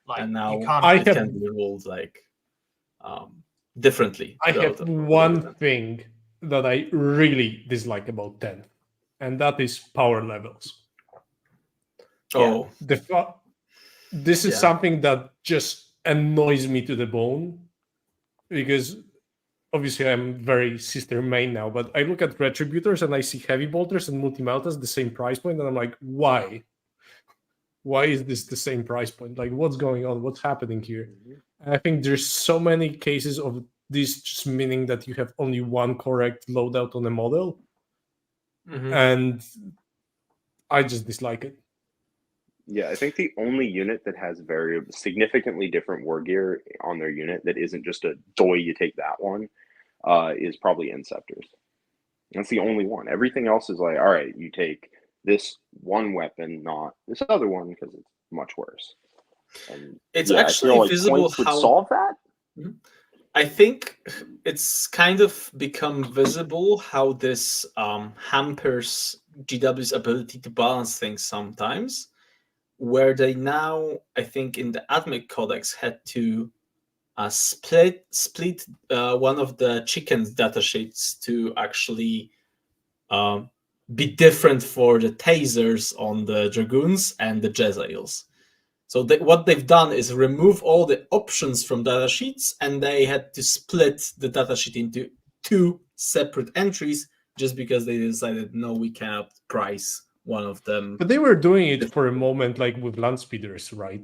Like And you now can't. I it have- can be ruled like differently. I throughout have the one event. thing that I really dislike about 10, and that is power levels. Oh, This is Yeah. something that just annoys me to the bone, because obviously I'm very sister main now, but I look at Retributors and I see Heavy Bolters and Multi-Meltas the same price point, and I'm like, why? Why is this the same price point? Like, what's going on? What's happening here? And I think there's so many cases of this just meaning that you have only one correct loadout on a model, mhm. and I just dislike it. Yeah, I think the only unit that has very significantly different war gear on their unit that isn't just a doy, you take that one, is probably Inceptors. That's the only one. Everything else is like, all right, you take this one weapon, not this other one, because it's much worse. And It's yeah, I actually feel like visible points would how solve that. I think it's kind of become visible how this hampers GW's ability to balance things sometimes, where they now, I think, in the Admic Codex had to split one of the chickens datasheets to actually be different for the tasers on the Dragoons and the Jezzails. So what they've done is remove all the options from datasheets, and they had to split the datasheet into two separate entries just because they decided, no, we cannot price one of them. But they were doing it for a moment, like with land speeders, right?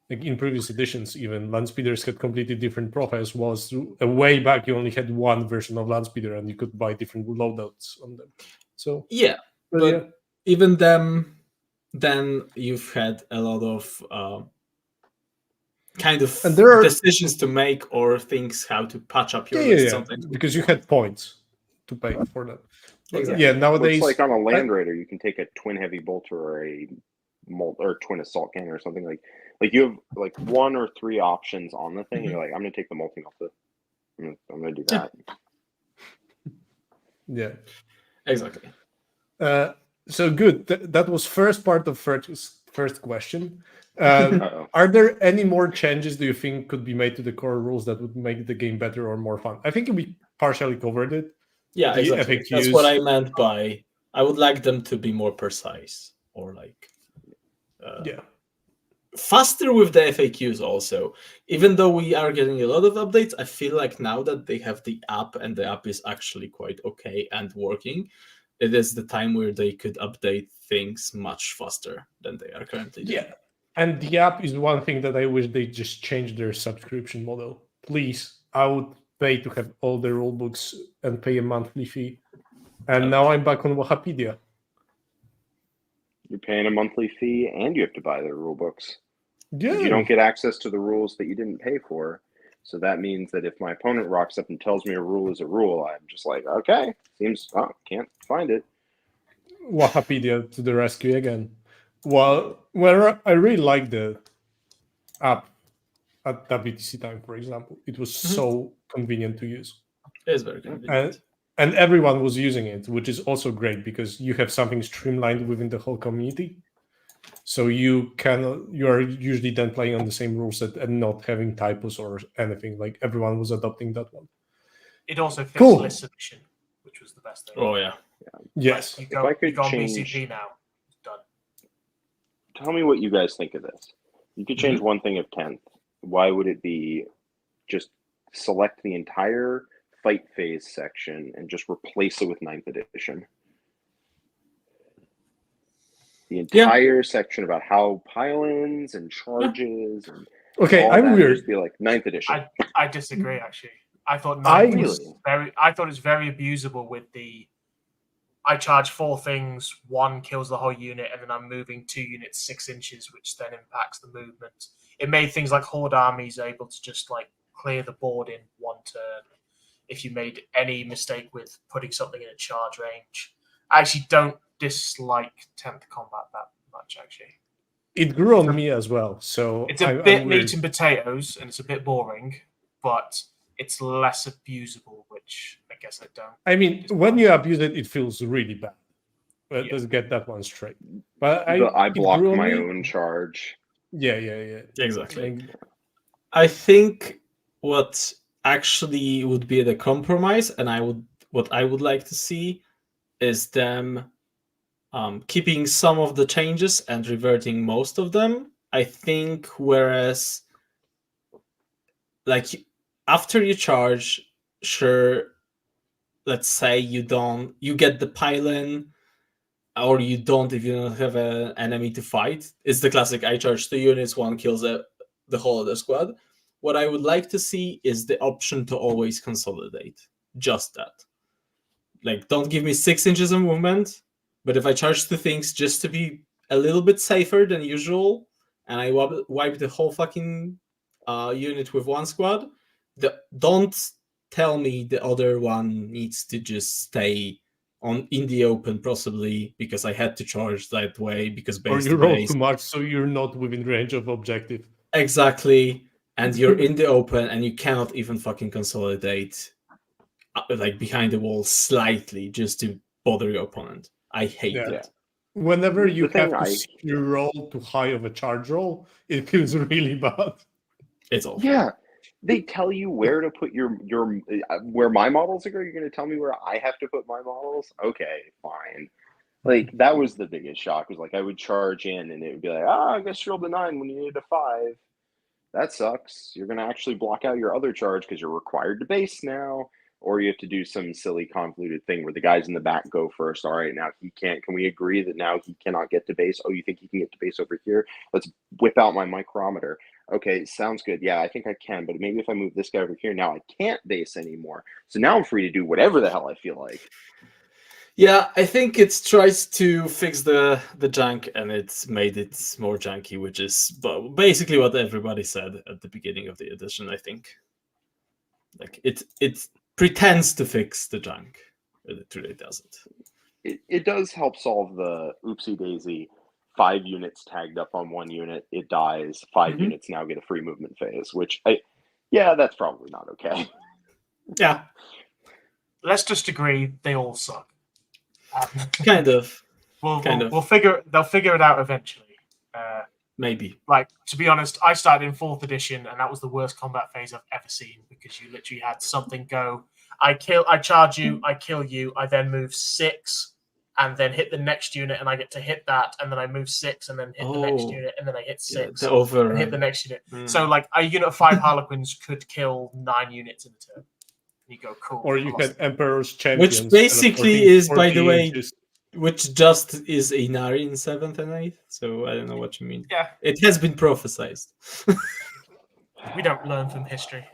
Like in previous editions, even land speeders had completely different profiles. Was a way back, you only had one version of land speeder, and you could buy different loadouts on them. So Yeah, but but yeah, even then you've had a lot of kind of and there are decisions to make or things how to patch up your yeah, list sometimes. because you had points to pay for that. But Exactly. yeah, Looks nowadays like on a Land Raider, you can take a twin heavy bolter or a twin assault cannon or something like you have like one or three options on the thing. And you're like, I'm gonna take the multi melta. I'm gonna do that. yeah. Exactly. So good. That was first part of first question. Uh-oh. Are there any more changes do you think could be made to the core rules that would make the game better or more fun? I think we partially covered it. Yeah, The exactly. FAQs. That's what I meant by I would like them to be more precise or like Yeah. faster with the FAQs also. Even though we are getting a lot of updates, I feel like now that they have the app and the app is actually quite okay and working, it is the time where they could update things much faster than they are currently doing. Yeah. And the app is one thing that I wish they just changed their subscription model. Please, I would pay to have all the rule books and pay a monthly fee. And now I'm back on Wikipedia. You're paying a monthly fee and you have to buy the rule books. Yeah. You don't get access to the rules that you didn't pay for. So that means that if my opponent rocks up and tells me a rule is a rule, I'm just like, okay, seems can't find it. Wikipedia to the rescue again. Well, I really like the app at WTC time, for example. It was so convenient to use. It is very convenient. And everyone was using it, which is also great because you have something streamlined within the whole community. So you are usually then playing on the same rule set and not having typos or anything. Like everyone was adopting that one. It also fixed Cool. list submission, which was the best thing. Oh yeah. Yes. Like, If I could you go on change- BCP now. It's done. Tell me what you guys think of this. You could change one thing of 10th. Why would it be just select the entire fight phase section and just replace it with 9th edition? The entire section about how pile-ins and charges and Okay, all I'm that weird. just be like 9th edition. I disagree. Actually, I thought I- ninth was Really? very. I thought it was very abusable with the. I charge 4 things, 1 kills the whole unit, and then I'm moving 2 units 6 inches, which then impacts the movement. It made things like horde armies able to just like clear the board in 1 turn if you made any mistake with putting something in a charge range. I actually don't dislike 10th combat that much. Actually, It grew on me as well. So it's a I'm bit weird. meat and potatoes, and it's a bit boring, but it's less abusable, which I guess I don't. I mean, when you abuse it, it feels really bad. But Yeah. let's get that one straight. But I it block grew on my me. own charge. Yeah. Exactly. Like, I think what actually would be the compromise, and what I would like to see is them keeping some of the changes and reverting most of them. I think whereas like after you charge, sure, let's say you get the pile-in, or you don't if you don't have an enemy to fight. It's the classic I charge 2 units, 1 kills the whole other squad. What I would like to see is the option to always consolidate. Just that. Like, don't give me 6 inches of movement, but if I charge 2 things just to be a little bit safer than usual, and I wipe the whole fucking unit with 1 squad, don't tell me the other one needs to just stay in the open, possibly because I had to charge that way because or base you to roll base. too much, so you're not within range of objective. Exactly. And you're in the open and you cannot even fucking consolidate like behind the wall slightly just to bother your opponent. I hate Yeah. that. Whenever The you thing have to skew roll too high of a charge roll, it feels really bad. It's awful. Yeah, they tell you where to put your where my models are. You're going to tell me where I have to put my models? Okay, fine. Like that was the biggest shock. Was like I would charge in and it would be like, I guess you rolled a 9 when you needed a 5. That sucks. You're going to actually block out your other charge because you're required to base now. Or you have to do some silly convoluted thing where the guys in the back go first. All right, now he can't. Can we agree that now he cannot get to base? Oh, you think he can get to base over here? Let's whip out my micrometer. Okay, sounds good. Yeah, I think I can. But maybe if I move this guy over here, now I can't base anymore. So now I'm free to do whatever the hell I feel like. Yeah, I think it tries to fix the junk and it's made it more junky, which is basically what everybody said at the beginning of the edition, I think. Like it pretends to fix the junk, but it really doesn't. It does help solve the oopsie daisy. 5 units tagged up on 1 unit, it dies. 5 units now get a free movement phase, which that's probably not okay. Yeah, Let's just agree they all suck. kind of. They'll figure it out eventually. Maybe. Like, to be honest, I started in 4th edition, and that was the worst combat phase I've ever seen because you literally had something go. I charge you, I kill you, I then move 6, and then hit the next unit, and I get to hit that, and then I move 6, and then hit the next unit, and then I hit 6, and hit the next unit. So, like, a unit of 5 Harlequins could kill 9 units in a turn. You go, cool. Or you had Emperor's Champions. Which basically is, by the way, inches. which just is Inari in 7th and 8th. So I don't know what you mean. Yeah. It has been prophesized. We don't learn from history.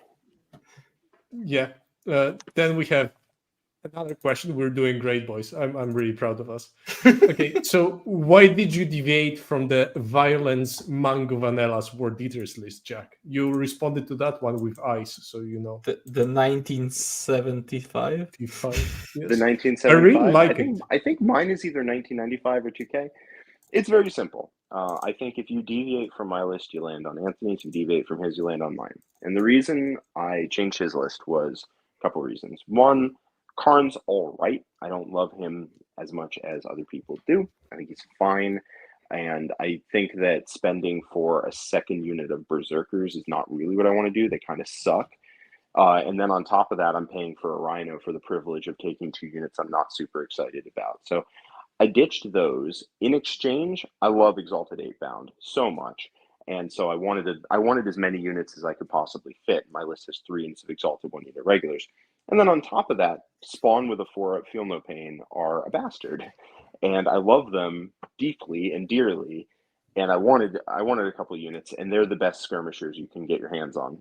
Yeah. Then we have another question. We're doing great, boys. I'm really proud of us. Okay, so why did you deviate from the violence Mango Vanellas Word Eaters list, Jack? You responded to that one with ice, so you know. The 1975? Yes. The 1975. I really like it. I think mine is either 1995 or 2K. It's very simple. I think if you deviate from my list, you land on Anthony's. If you deviate from his, you land on mine. And the reason I changed his list was a couple reasons. One, Karn's all right. I don't love him as much as other people do. I think he's fine. And I think that spending for a second unit of Berserkers is not really what I want to do. They kind of suck. And then on top of that, I'm paying for a Rhino for the privilege of taking 2 units I'm not super excited about. So I ditched those. In exchange, I love Exalted 8-Bound so much. And so I wanted as many units as I could possibly fit. My list has 3 units of Exalted, 1 unit regulars. And then on top of that, Spawn with a 4-up Feel No Pain are a bastard. And I love them deeply and dearly. And I wanted a couple of units, and they're the best skirmishers you can get your hands on.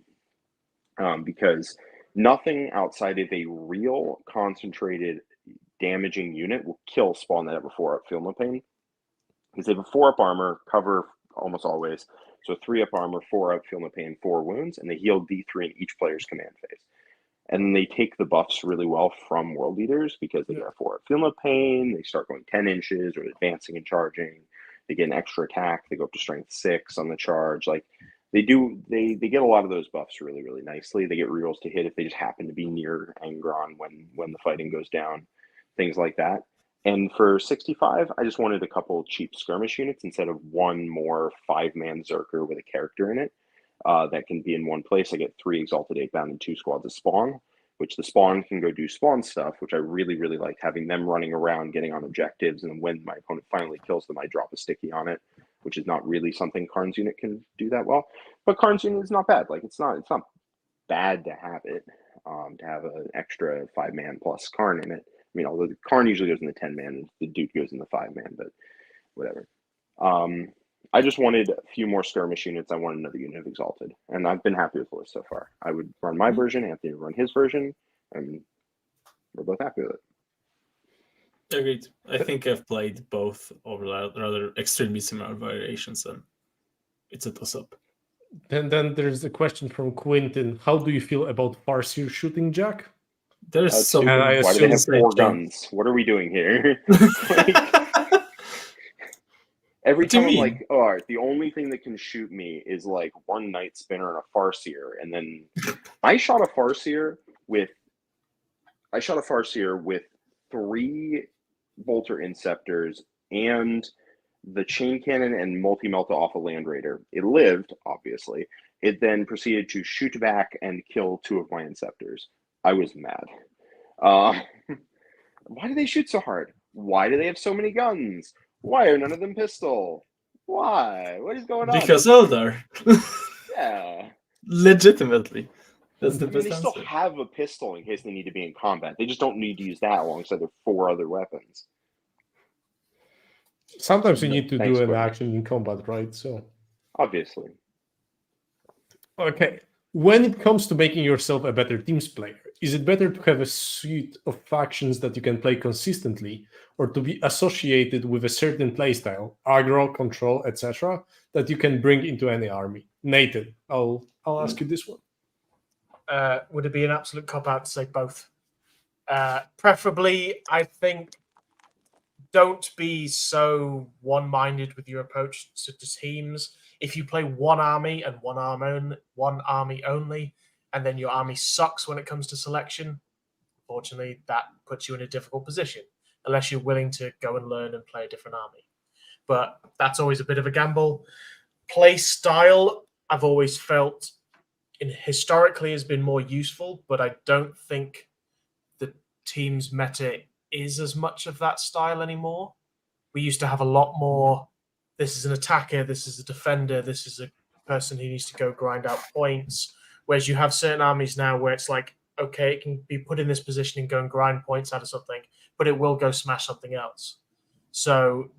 Because nothing outside of a real concentrated damaging unit will kill Spawn that have a 4-up Feel No Pain. Because they have a 4-up armor, cover almost always. So 3-up armor, 4-up Feel No Pain, 4 wounds, and they heal D3 in each player's command phase. And they take the buffs really well from World Eaters because they get a 4-up Feel No Pain, they start going 10 inches or advancing and charging. They get an extra attack, they go up to strength 6 on the charge. Like they get a lot of those buffs really, really nicely. They get rerolls to hit if they just happen to be near Angron when the fighting goes down, things like that. And for 65, I just wanted a couple cheap skirmish units instead of one more 5-man Zerker with a character in it that can be in one place. I get 3 Exalted 8-Bound and 2 squads of Spawn, which the Spawn can go do Spawn stuff, which I really, really like, having them running around, getting on objectives, and when my opponent finally kills them, I drop a sticky on it, which is not really something Karn's unit can do that well. But Karn's unit is not bad. Like it's not bad to have it, to have an extra 5-man plus Karn in it. I mean, although the Karn usually goes in the 10-man, the Duke goes in the 5-man, but whatever. I just wanted a few more skirmish units. I wanted another unit of Exalted, and I've been happy with the list so far. I would run my version, Anthony would run his version, and we're both happy with it. Agreed. I think I've played both over rather extremely similar variations, and it's a toss-up. Then there's a question from Quentin. How do you feel about Farseer shooting Jack? There's some. I Why do they have assume 4 guns? What are we doing here? Every time I'm like, oh, all right, the only thing that can shoot me is like 1 Night Spinner and a Farseer, and then I shot a Farseer with 3 Bolter Inceptors and the Chain Cannon and Multi-Melta off a Land Raider. It lived, obviously. It then proceeded to shoot back and kill 2 of my Inceptors. I was mad. Why do they shoot so hard? Why do they have so many guns? Why are none of them pistol? Why? What is going on? Because Eldar. Yeah. Legitimately. That's the best They answer. still have a pistol in case they need to be in combat. They just don't need to use that alongside their 4 other weapons. Sometimes you need to Thanks, do an Gordon. action in combat, right? So Obviously. okay. When it comes to making yourself a better teams player, is it better to have a suite of factions that you can play consistently, or to be associated with a certain playstyle, aggro, control, etc., that you can bring into any army? Nathan, I'll ask you this one. Would it be an absolute cop-out to say both? Preferably, I think, don't be so one-minded with your approach to teams. If you play one army and one army only, and then your army sucks when it comes to selection, unfortunately, that puts you in a difficult position, unless you're willing to go and learn and play a different army. But that's always a bit of a gamble. Play style, I've always felt historically has been more useful, but I don't think the team's meta is as much of that style anymore. We used to have a lot more, this is an attacker, this is a defender, this is a person who needs to go grind out points, whereas you have certain armies now where it's like, okay, it can be put in this position and go and grind points out of something, but it will go smash something else. So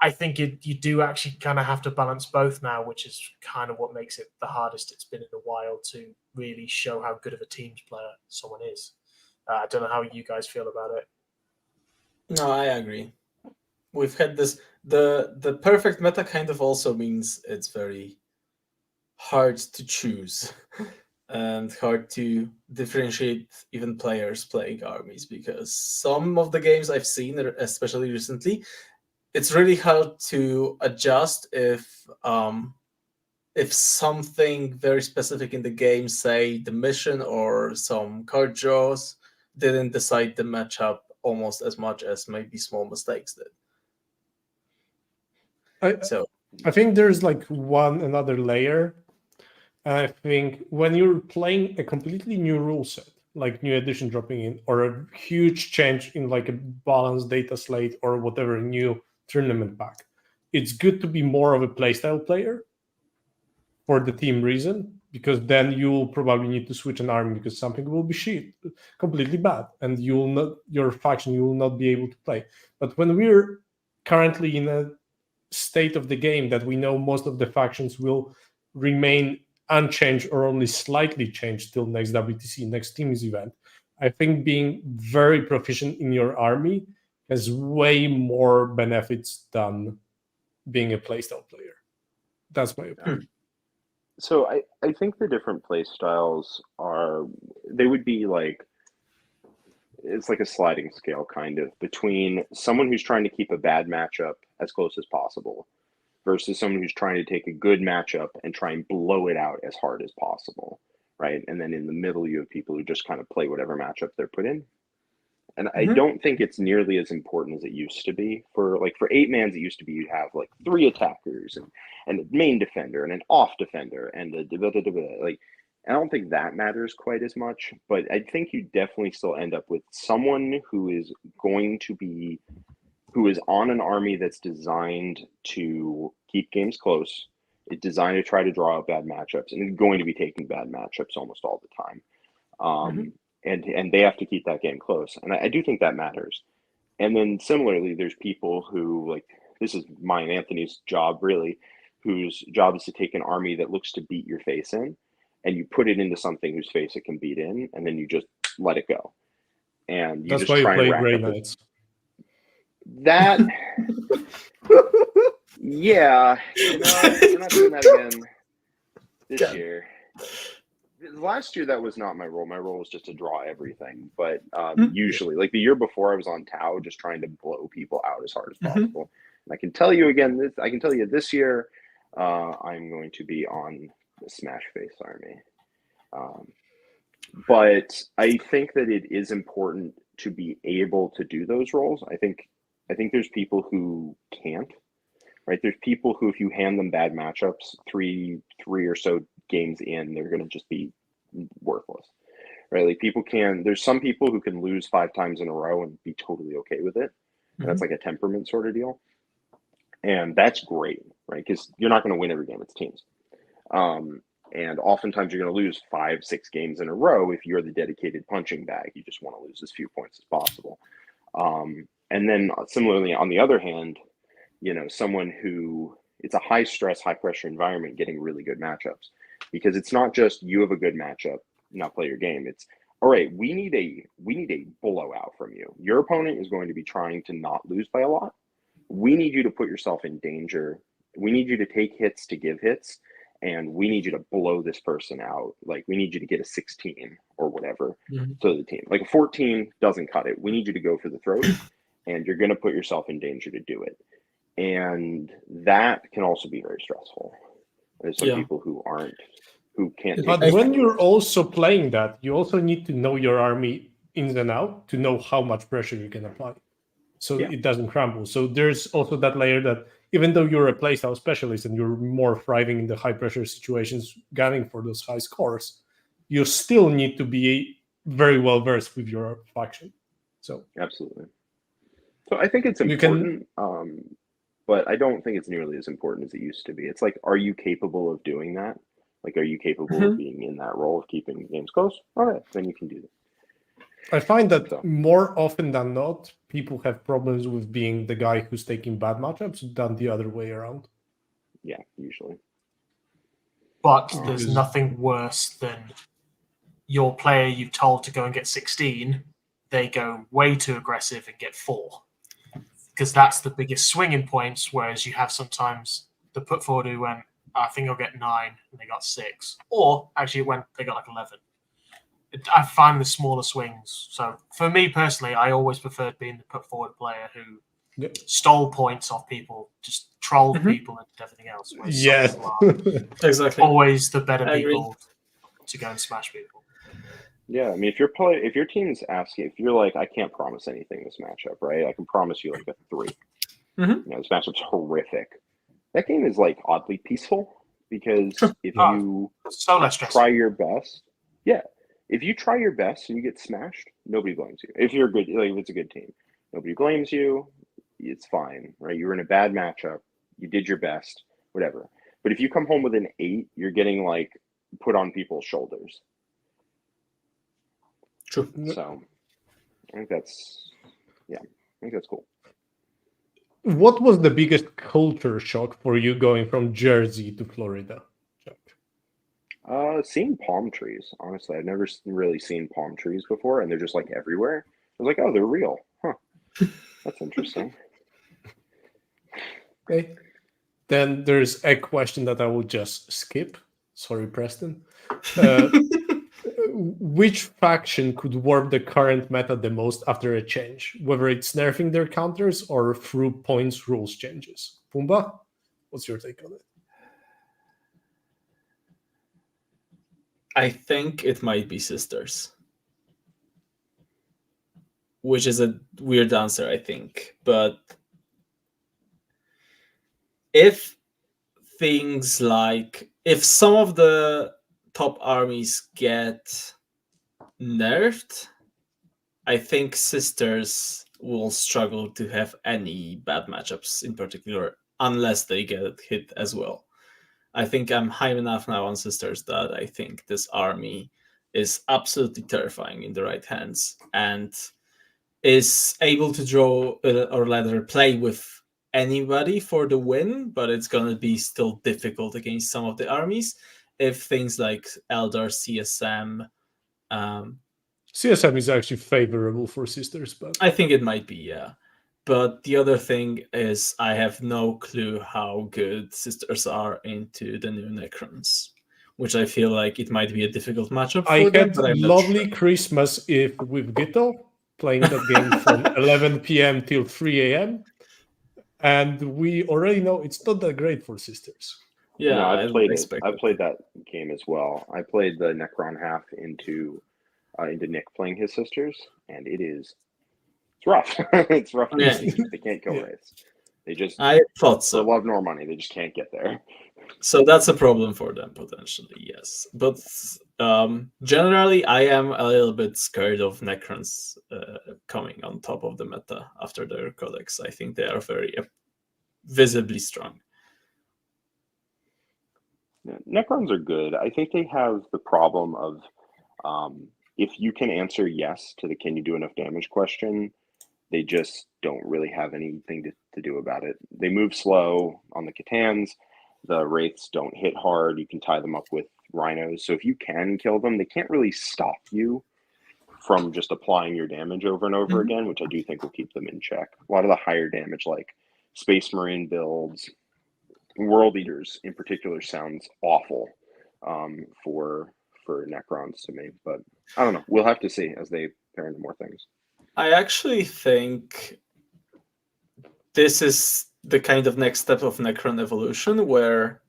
I think you do actually kind of have to balance both now, which is kind of what makes it the hardest it's been in a while to really show how good of a teams player someone is. I don't know how you guys feel about it. No, I agree. We've had this. The perfect meta kind of also means it's very hard to choose and hard to differentiate even players playing armies, because some of the games I've seen, especially recently, it's really hard to adjust if something very specific in the game, say the mission or some card draws, didn't decide the matchup almost as much as maybe small mistakes did. I think there's like another layer. I think when you're playing a completely new rule set, like new edition dropping in, or a huge change in like a balanced data slate or whatever, new tournament pack, it's good to be more of a playstyle player for the team reason, because then you'll probably need to switch an army because something will be completely bad, and your faction you will not be able to play. But when we're currently in a state of the game that we know most of the factions will remain unchanged or only slightly changed till next WTC, next Teams event, I think being very proficient in your army has way more benefits than being a playstyle player. That's my opinion. So I think the different play styles they would be like, it's like a sliding scale kind of between someone who's trying to keep a bad matchup as close as possible versus someone who's trying to take a good matchup and try and blow it out as hard as possible, right? And then in the middle, you have people who just kind of play whatever matchup they're put in. And I don't think it's nearly as important as it used to be. For 8-mans, it used to be you'd have like 3 attackers and a main defender and an off defender and like. I don't think that matters quite as much, but I think you definitely still end up with someone who is on an army that's designed to keep games close. It's designed to try to draw out bad matchups, and it's going to be taking bad matchups almost all the time. And they have to keep that game close. And I do think that matters. And then similarly, there's people who, like, this is mine, Anthony's job really, whose job is to take an army that looks to beat your face in, and you put it into something whose face it can beat in, and then you just let it go. And that's why you play Grey Knights. That, yeah, we're not doing that again this year. Last year, that was not my role. My role was just to draw everything. But usually, like the year before, I was on Tau just trying to blow people out as hard as possible. And I can tell you this year, I'm going to be on the Smash Face army. But I think that it is important to be able to do those roles. I think there's people who can't, right? There's people who, if you hand them bad matchups, three or so games in, they're going to just be worthless, right? Like there's some people who can lose 5 times in a row and be totally okay with it. And that's like a temperament sort of deal. And that's great, right? Because you're not going to win every game. It's teams. And oftentimes you're going to lose 5-6 games in a row if you're the dedicated punching bag. You just want to lose as few points as possible. And then similarly, on the other hand, someone who, it's a high stress, high pressure environment getting really good matchups, because it's not just you have a good matchup, now play your game. It's all right. We need a blowout from you. Your opponent is going to be trying to not lose by a lot. We need you to put yourself in danger. We need you to take hits to give hits. And we need you to blow this person out. Like, we need you to get a 16 or whatever to the team. Like, a 14 doesn't cut it. We need you to go for the throat, and you're going to put yourself in danger to do it. And that can also be very stressful. There's some people who can't. But when you're also playing that, you also need to know your army ins and out to know how much pressure you can apply, so it doesn't crumble. So there's also that layer that, even though you're a playstyle specialist and you're more thriving in the high pressure situations, gunning for those high scores, you still need to be very well versed with your faction. So absolutely. So I think it's important, but I don't think it's nearly as important as it used to be. It's like, are you capable of doing that? Like, are you capable of being in that role of keeping games close? All right, then you can do that. I find that more often than not, people have problems with being the guy who's taking bad matchups than the other way around. Yeah, usually. But there's nothing worse than your player you've told to go and get 16, they go way too aggressive and get 4. Because that's the biggest swinging points, whereas you have sometimes the put forward who went, I think I'll get 9, and they got 6. Or actually they got like 11. I find the smaller swings. So for me personally, I always preferred being the put forward player who stole points off people, just trolled Mhm. people and did everything else. whereas some Yes. people are Exactly. always the better I agree. people to go and smash people. Yeah, I mean, if your team's asking, if you're like, I can't promise anything this matchup, right? I can promise you like a 3. Mhm. You know, this matchup's horrific. That game is like oddly peaceful because Sure. if Oh, you So less stressful. try your best, yeah, if you try your best and you get smashed, nobody blames you. If you're good, like if it's a good team, nobody blames you. It's fine, right? You were in a bad matchup, you did your best, whatever. But if you come home with an 8, you're getting like put on people's shoulders. True. So I think that's cool. What was the biggest culture shock for you going from Jersey to Florida? Jack? Seeing palm trees. Honestly, I've never really seen palm trees before, and they're just like everywhere. I was like, oh, they're real. Huh. That's interesting. Okay. Then there's a question that I will just skip. Sorry, Preston. Which faction could warp the current meta the most after a change, whether it's nerfing their counters or through points rules changes? Pumba, what's your take on it? I think it might be Sisters, which is a weird answer, I think. But if things like if some of the top armies get nerfed, I think Sisters will struggle to have any bad matchups in particular unless they get hit as well. I think I'm high enough now on Sisters that I think this army is absolutely terrifying in the right hands and is able to draw or rather play with anybody for the win, but it's going to be still difficult against some of the armies if things like Eldar, CSM. CSM is actually favorable for Sisters, but I think it might be, yeah. But the other thing is, I have no clue how good Sisters are into the new Necrons, which I feel like it might be a difficult matchup I for them. had But I'm not lovely sure. Christmas if with Gito playing that game from 11 p.m. till 3 a.m. And we already know it's not that great for Sisters. Yeah, No, I I've would played it. expect I've it. played that game as well. I played the Necron half into Nick playing his sisters, and it's rough. It's rough to Yeah. see. They can't kill Yeah. wraiths. They just I thought for so. love nor money, they just can't get there. So that's a problem for them potentially, yes. But generally, I am a little bit scared of Necrons coming on top of the meta after their Codex. I think they are very visibly strong. Yeah, Necrons are good. I think they have the problem of if you can answer yes to the can you do enough damage question, they just don't really have anything to do about it. They move slow on the Catans. The Wraiths don't hit hard. You can tie them up with Rhinos. So if you can kill them, they can't really stop you from just applying your damage over and over again, which I do think will keep them in check. A lot of the higher damage, like Space Marine builds, World Eaters in particular, sounds awful for Necrons to me. But I don't know. We'll have to see as they pair into more things. I actually think this is the kind of next step of Necron evolution where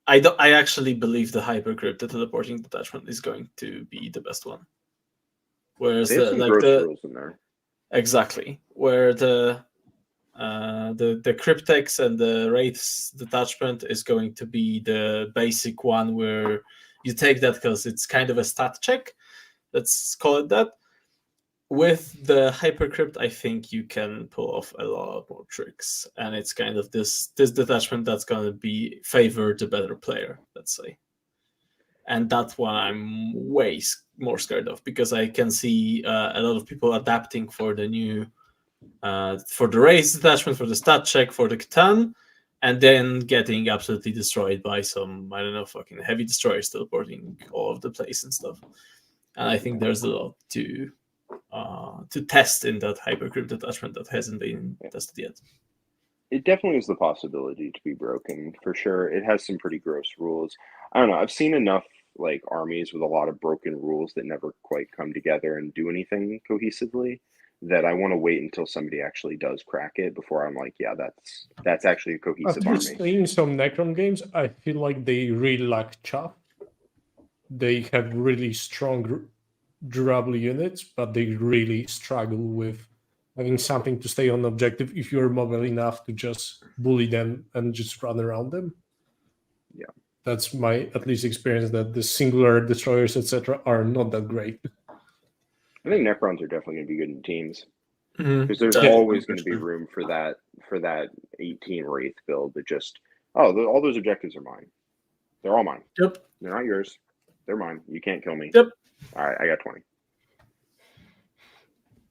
I actually believe the Hypercrypt, the teleporting detachment, is going to be the best one. Whereas They have some gross rules in there. Exactly, where the Cryptex and the Wraiths detachment is going to be the basic one where you take that because it's kind of a stat check. Let's call it that. With the Hypercrypt, I think you can pull off a lot more tricks, and it's kind of this detachment that's going to be favor the better player, let's say. And that's what I'm way more scared of, because I can see a lot of people adapting for the new for the race detachment, for the stat check, for the Catan, and then getting absolutely destroyed by some, I don't know, fucking heavy destroyers teleporting all over the place and stuff. And I think there's a lot to test in that Hypercrypt detachment that hasn't been tested yet. It definitely is the possibility to be broken, for sure. It has some pretty gross rules. I don't know. I've seen enough armies with a lot of broken rules that never quite come together and do anything cohesively that I want to wait until somebody actually does crack it before I'm like, yeah, that's actually a cohesive At least army. in some Necron games, I feel like they really lack chaff. They have really strong durable units, but they really struggle with having something to stay on objective if you're mobile enough to just bully them and just run around them. Yeah. That's my at least experience, that the singular destroyers, etc., are not that great. I think Necrons are definitely going to be good in teams Mhm. because there's Definitely, always for going to be sure. room for that 18 Wraith build that just all those objectives are mine. They're all mine. Yep. They're not yours. They're mine. You can't kill me. Yep. All right, I got 20.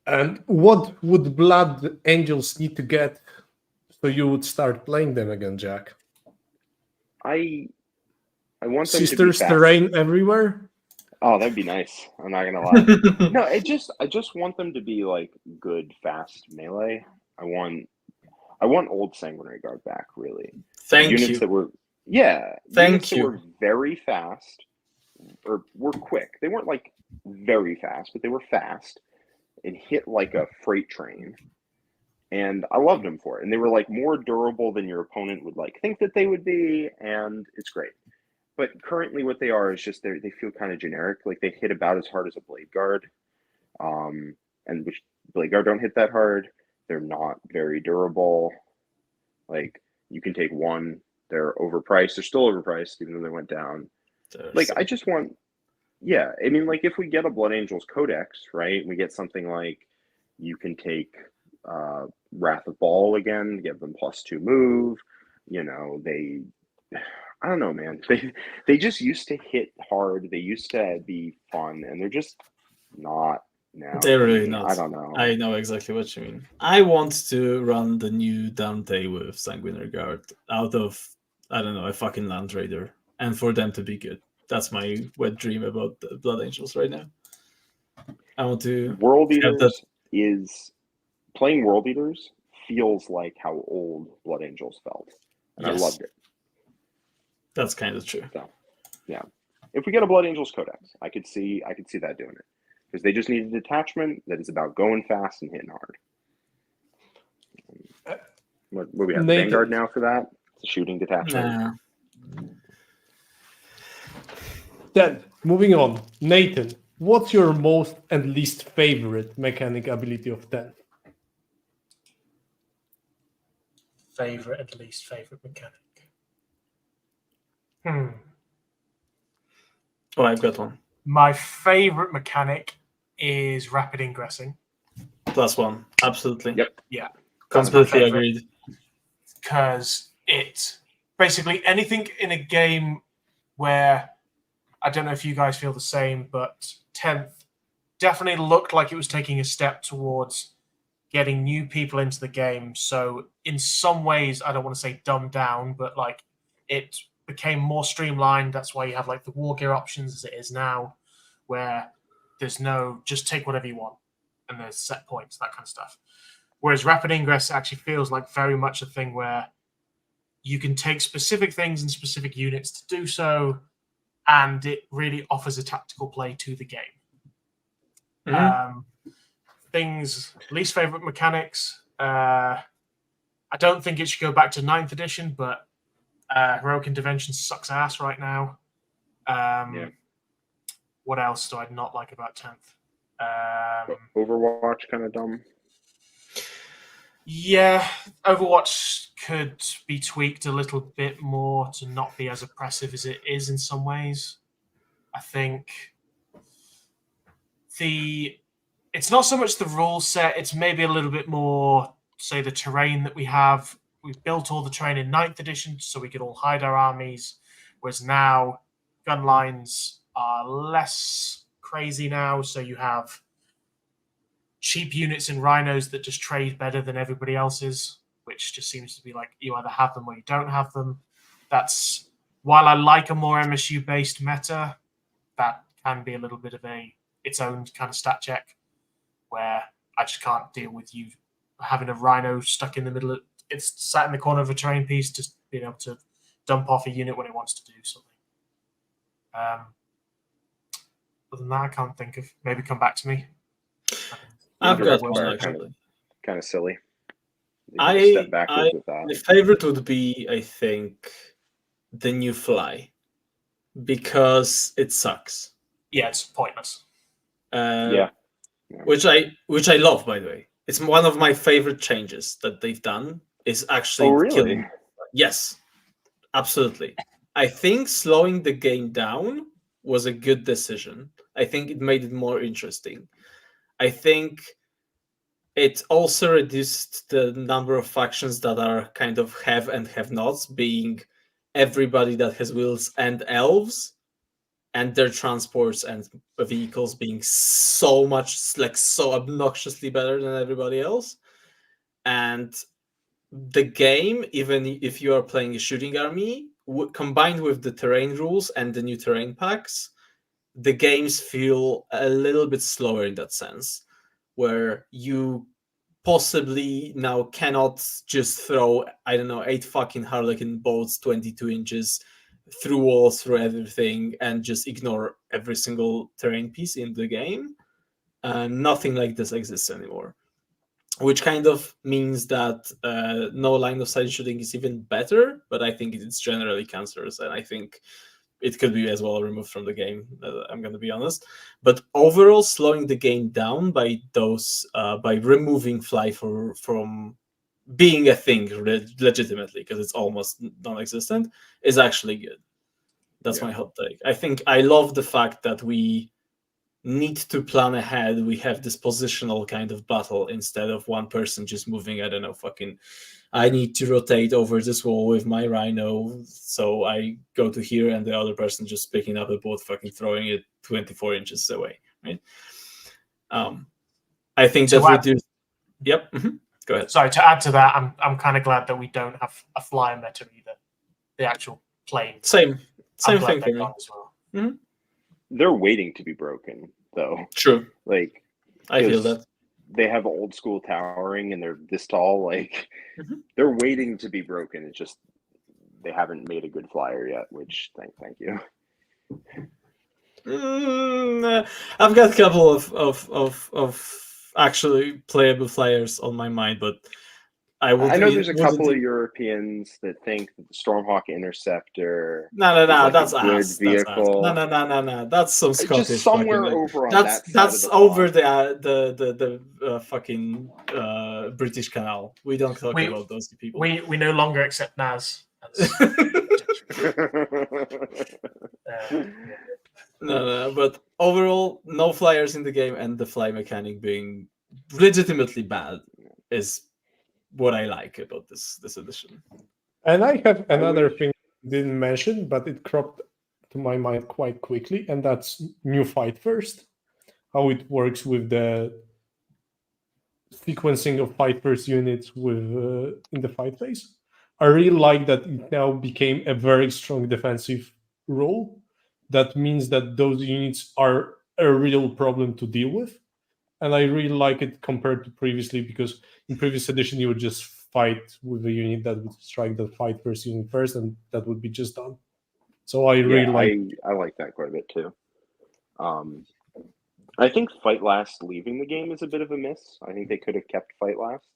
And what would Blood Angels need to get so you would start playing them again, Jack? I want them Sisters to be fast. terrain everywhere? Oh, that'd be nice. I'm not gonna lie. No, I just want them to be like good, fast melee. I want old Sanguinary Guard back, really. Thank units you. that were Thank units that you. were very fast or were quick. They weren't like very fast, but they were fast and hit like a freight train. And I loved them for it. And they were like more durable than your opponent would like think that they would be, and it's great. But currently what they are is just they feel kind of generic. Like they hit about as hard as a Blade Guard. And which Blade Guard don't hit that hard. They're not very durable. Like you can take one, they're overpriced. They're still overpriced, even though they went down. Like I just want, yeah. I mean, like if we get a Blood Angels Codex, right? We get something like you can take Wrath of Baal again, give them +2 move. You know, I don't know, man. They just used to hit hard. They used to be fun, and they're just not now. They're really not. I don't know. I know exactly what you mean. I want to run the new Dante with Sanguinary Guard out of, I don't know, a fucking Land Raider, and for them to be good. That's my wet dream about the Blood Angels right now. I want to World have that. Eaters playing World Eaters feels like how old Blood Angels felt, and Yes. I loved it. That's kind of true. So, yeah, if we get a Blood Angels Codex, I could see that doing it, because they just need a detachment that is about going fast and hitting hard. What we have? Nathan. Vanguard now for that? It's a shooting detachment. Nah. Then, moving on. Nathan, what's your most and least favorite mechanic ability of 10? Favorite and least favorite mechanic. Oh, I've got one. My favorite mechanic is rapid ingressing. +1. Absolutely. Yep. Yeah. Completely agreed. Because it basically anything in a game where, I don't know if you guys feel the same, but 10th definitely looked like it was taking a step towards getting new people into the game. So in some ways, I don't want to say dumbed down, but like it became more streamlined. That's why you have like the war gear options as it is now, where there's no just take whatever you want and there's set points, that kind of stuff. Whereas rapid ingress actually feels like very much a thing where you can take specific things and specific units to do so, and it really offers a tactical play to the game. Mhm. Things, least favorite mechanics. I don't think it should go back to 9th edition, but Heroic Intervention sucks ass right now. Yeah. What else do I not like about 10th? Overwatch kind of dumb. Yeah, Overwatch could be tweaked a little bit more to not be as oppressive as it is in some ways. I think it's not so much the rule set, it's maybe a little bit more, say, the terrain that we have. We've built all the terrain in 9th edition so we could all hide our armies, whereas now gun lines are less crazy now, so you have cheap units in rhinos that just trade better than everybody else's, which just seems to be like you either have them or you don't have them. That's, while I like a more MSU-based meta, that can be a little bit of its own kind of stat check, where I just can't deal with you having a rhino stuck in the middle of it's sat in the corner of a terrain piece, just being able to dump off a unit when it wants to do something. Other than that, I can't think of. Maybe come back to me. I've got Indirect one fire actually. kind of silly. They took a step backwards with that. My favorite would be, I think, the new fly, because it sucks. Yeah, it's pointless. Yeah. Which I love, by the way. It's one of my favorite changes that they've done. Is actually Oh, really? killing. Yes, absolutely. I think slowing the game down was a good decision. I think it made it more interesting. I think it also reduced the number of factions that are kind of have and have nots, being everybody that has wheels and elves, and their transports and vehicles being so much, like, so obnoxiously better than everybody else. And the game, even if you are playing a shooting army, combined with the terrain rules and the new terrain packs, the games feel a little bit slower in that sense, where you possibly now cannot just throw, I don't know, 8 fucking Harlequin bolts 22 inches through walls, through everything, and just ignore every single terrain piece in the game. Nothing like this exists anymore, which kind of means that no line of sight shooting is even better, but I think it's generally cancerous, and I think it could be as well removed from the game. I'm going to be honest, but overall, slowing the game down by removing fly from being a thing legitimately, because it's almost non-existent, is actually good. That's my hot take. I think I love the fact that we need to plan ahead. We have this positional kind of battle instead of one person just moving, I don't know, fucking, I need to rotate over this wall with my rhino, so I go to here, and the other person just picking up a bolt, fucking throwing it 24 inches away, right? I think that reduced. Yep. Mm-hmm. Go ahead. Sorry, to add to that, I'm kind of glad that we don't have a flyer meta either. The actual plane. Same thing for me. As well. Mm-hmm. They're waiting to be broken, though. True. Like, I feel that they have old school towering, and they're this tall. Like, they're waiting to be broken. It's just they haven't made a good flyer yet. Which thank you. I've got a couple of actually playable flyers on my mind, but I know there's a couple of Europeans that think that the Stormhawk Interceptor. No, like that's a good ass. vehicle. No. That's some Scottish. Just somewhere fucking, over on that's that side of the over pond. the fucking British Canal. We don't talk about those people. We no longer accept Naz. No, but overall, no flyers in the game, and the fly mechanic being legitimately bad is what I like about this edition. And I have another thing I didn't mention, but it cropped to my mind quite quickly, and that's new fight first. How it works with the sequencing of fight first units with in the fight phase. I really like that it now became a very strong defensive role. That means that those units are a real problem to deal with. And I really like it compared to previously, because in previous edition you would just fight with a unit that would strike the fight first unit first, and that would be just done. So I really I like that quite a bit too. I think Fight Last leaving the game is a bit of a miss. I think they could have kept Fight Last,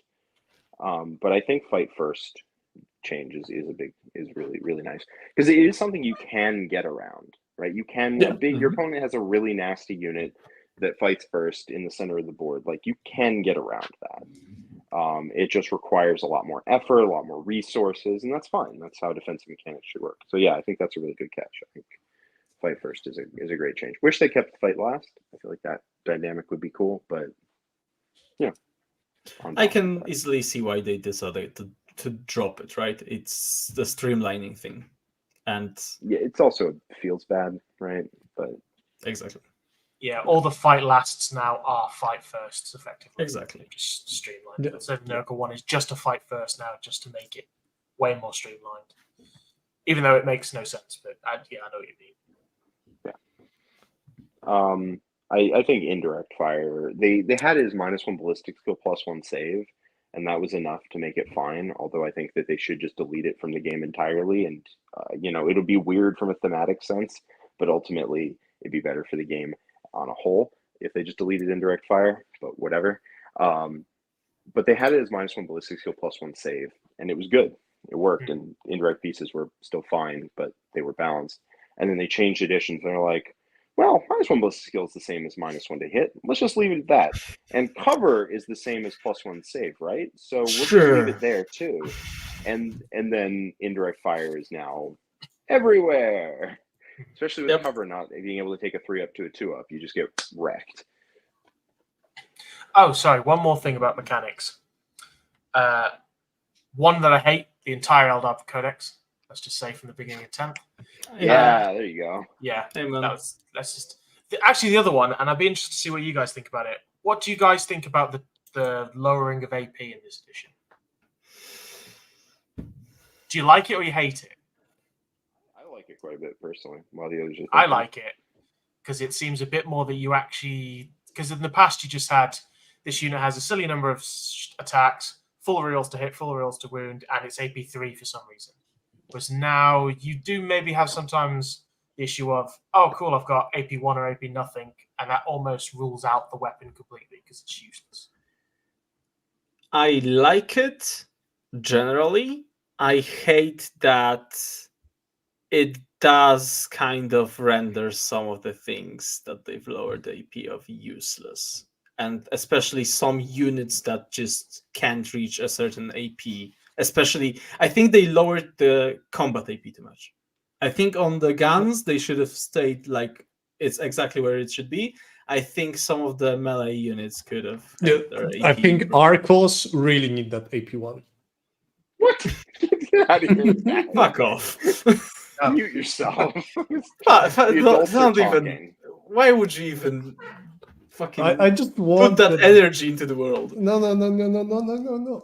but I think Fight First change is really, really nice, because it is something you can get around, right? You can your opponent has a really nasty unit that fights first in the center of the board. Like, you can get around that. It just requires a lot more effort, a lot more resources, and that's fine. That's how defensive mechanics should work. So yeah, I think that's a really good catch. I think Fight First is a great change. Wish they kept Fight Last. I feel like that dynamic would be cool, but yeah. I can easily see why they decided to drop it, right? It's the streamlining thing. And yeah, it's also feels bad, right? But exactly. Yeah, all the fight lasts now are fight firsts, effectively. Exactly. Just streamlined. So the Nurgle one is just a fight first now, just to make it way more streamlined. Even though it makes no sense, but I know what you mean. Yeah. I think indirect fire. They had his -1 ballistic skill +1 save, and that was enough to make it fine. Although I think that they should just delete it from the game entirely, and it'll be weird from a thematic sense, but ultimately it'd be better for the game on a whole if they just deleted indirect fire. But whatever. But they had it as -1 ballistic skill, +1 save, and it was good. It worked, and indirect pieces were still fine, but they were balanced. And then they changed editions, and they're like, well, -1 ballistic skill is the same as -1 to hit. Let's just leave it at that. And cover is the same as +1 save, right? So we'll just leave it there too. And then indirect fire is now everywhere. Especially with cover not being able to take a 3-up to a 2-up. You just get wrecked. Oh, sorry. One more thing about mechanics. One that I hate, the entire Eldar Codex. Let's just say from the beginning of 10th. Yeah, there you go. Yeah, that's just... Actually, the other one, and I'd be interested to see what you guys think about it. What do you guys think about the lowering of AP in this edition? Do you like it or you hate it? I like it quite a bit, personally. While the others are I like it, because it seems a bit more that you actually... Because in the past, you just had... This unit has a silly number of attacks, full rerolls to hit, full rerolls to wound, and it's AP 3 for some reason. Whereas now, you do maybe have sometimes the issue of, oh, cool, I've got AP 1 or AP nothing, and that almost rules out the weapon completely because it's useless. I like it, generally. I hate that it does kind of render some of the things that they've lowered the AP of useless. And especially some units that just can't reach a certain AP. Especially, I think they lowered the combat AP too much. I think on the guns, they should have stayed like it's exactly where it should be. I think some of the melee units could have. I think Arcos really need that AP1. What? Get out of here with that. Fuck off. Mute yourself. Not even. Why would you even fucking I just want put that energy into the world? No.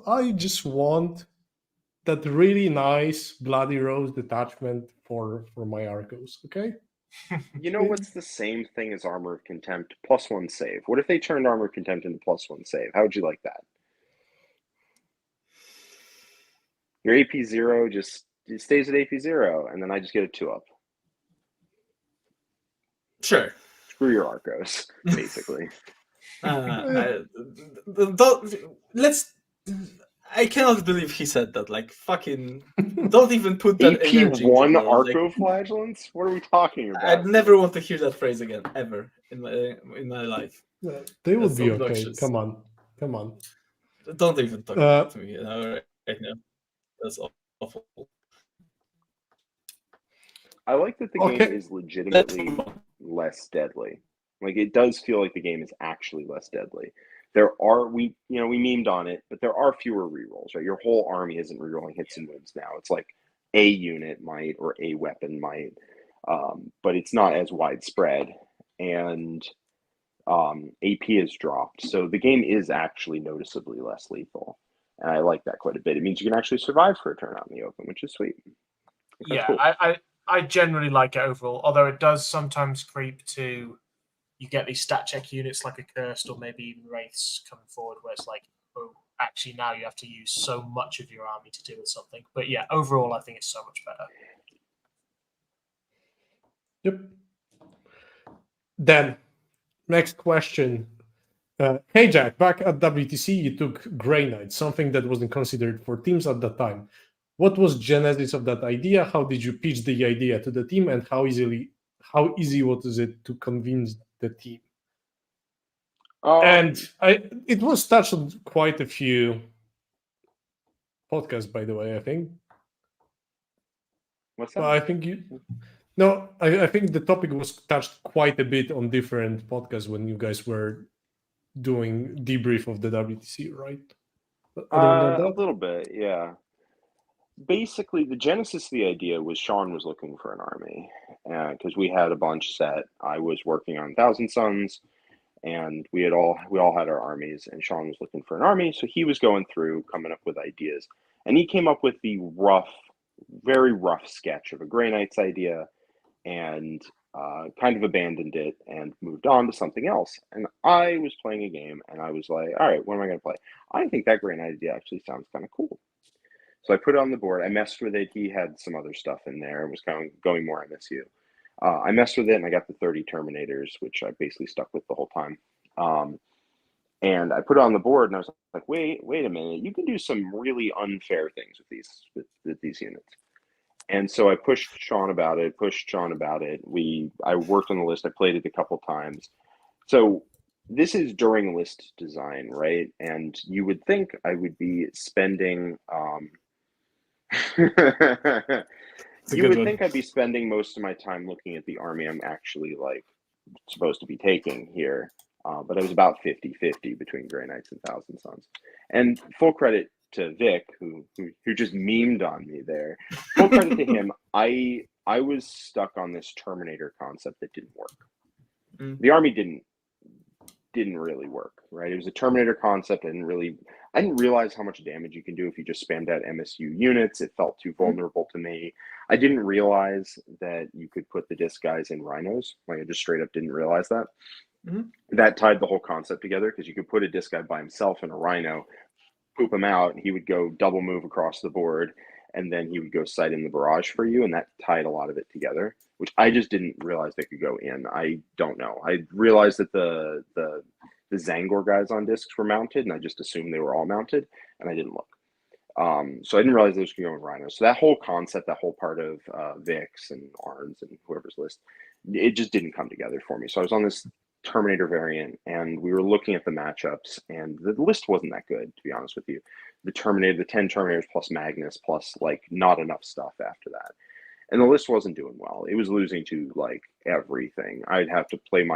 I just want that really nice Bloody Rose detachment for my Arcos, okay? You know what's the same thing as Armor of Contempt? +1 save. What if they turned Armor of Contempt into +1 save? How would you like that? Your AP 0 just it stays at AP 0, and then I just get a 2-up. Sure. Screw your Arcos, basically. I cannot believe he said that. Like, fucking, don't even put that energy. AP1 Arco Flagellants? What are we talking about? I'd never want to hear that phrase again, ever in my life. They would be obnoxious. Okay. Come on. Don't even talk to me right now. That's awful. I like that the game is legitimately less deadly. Like, it does feel like the game is actually less deadly. There are, we memed on it, but there are fewer rerolls, right? Your whole army isn't rerolling hits and wounds now. It's like a unit might or a weapon might, but it's not as widespread. And AP is dropped. So the game is actually noticeably less lethal. And I like that quite a bit. It means you can actually survive for a turn out in the open, which is sweet. Yeah, cool. I generally like it overall, although it does sometimes creep to, you get these stat check units like a Cursed or maybe even Wraiths coming forward where it's like, oh, actually now you have to use so much of your army to deal with something. But yeah, overall I think it's so much better. Yep. Then, next question. Hey Jack, back at WTC you took Grey Knight, something that wasn't considered for teams at that time. What was genesis of that idea? How did you pitch the idea to the team, and how easy was it to convince the team? And it was touched on quite a few podcasts, by the way, I think. What's that? Well, I think I think the topic was touched quite a bit on different podcasts when you guys were doing debrief of the WTC, right? A little bit, yeah. Basically, the genesis of the idea was Sean was looking for an army, because we had a bunch set. I was working on Thousand Sons, and we all had our armies, and Sean was looking for an army, so he was going through coming up with ideas, and he came up with the very rough sketch of a Grey Knights idea, and kind of abandoned it and moved on to something else. And I was playing a game, and I was like, all right, what am I going to play? I think that Grey Knight idea actually sounds kind of cool. So I put it on the board. I messed with it. He had some other stuff in there. It was kind of going more MSU. I messed with it, and I got the 30 Terminators, which I basically stuck with the whole time. And I put it on the board, and I was like, wait a minute, you can do some really unfair things with these units. And so I pushed Sean about it. I worked on the list. I played it a couple times. So this is during list design, right? And you would think I would be spending think I'd be spending most of my time looking at the army I'm actually like supposed to be taking here. But it was about 50-50 between Grey Knights and Thousand Sons. And full credit to Vic, who just memed on me there. Full credit to him. I was stuck on this Terminator concept that didn't work. The army didn't really work, right? It was a Terminator concept. I didn't realize how much damage you can do if you just spammed out MSU units. It felt too vulnerable to me. I didn't realize that you could put the disc guys in rhinos. Like, I just straight up didn't realize that. That tied the whole concept together, because you could put a disc guy by himself in a rhino, poop him out, and he would go double move across the board, and then he would go sight in the barrage for you, and that tied a lot of it together, which I just didn't realize they could go in. I don't know. I realized that the Zangor guys on discs were mounted, and I just assumed they were all mounted, and I didn't look. So I didn't realize those could go in rhinos. So that whole concept, that whole part of Vix and Arns and whoever's list, it just didn't come together for me. So I was on this Terminator variant, and we were looking at the matchups, and the list wasn't that good, to be honest with you. The 10 Terminators plus Magnus plus like not enough stuff after that, and the list wasn't doing well. It was losing to like everything. I'd have to play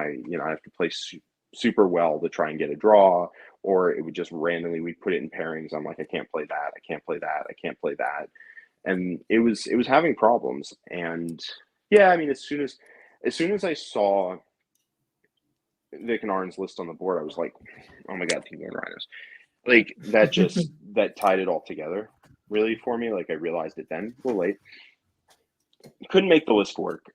super well to try and get a draw, or it would just randomly, we'd put it in pairings. I'm like, I can't play that, I can't play that, I can't play that, and it was having problems. And yeah, I mean, as soon as I saw Vic and Arn's list on the board, I was like, oh my god, Team Rhinos. Like, that just that tied it all together really for me. Like, I realized it then, a little late. Couldn't make the list work.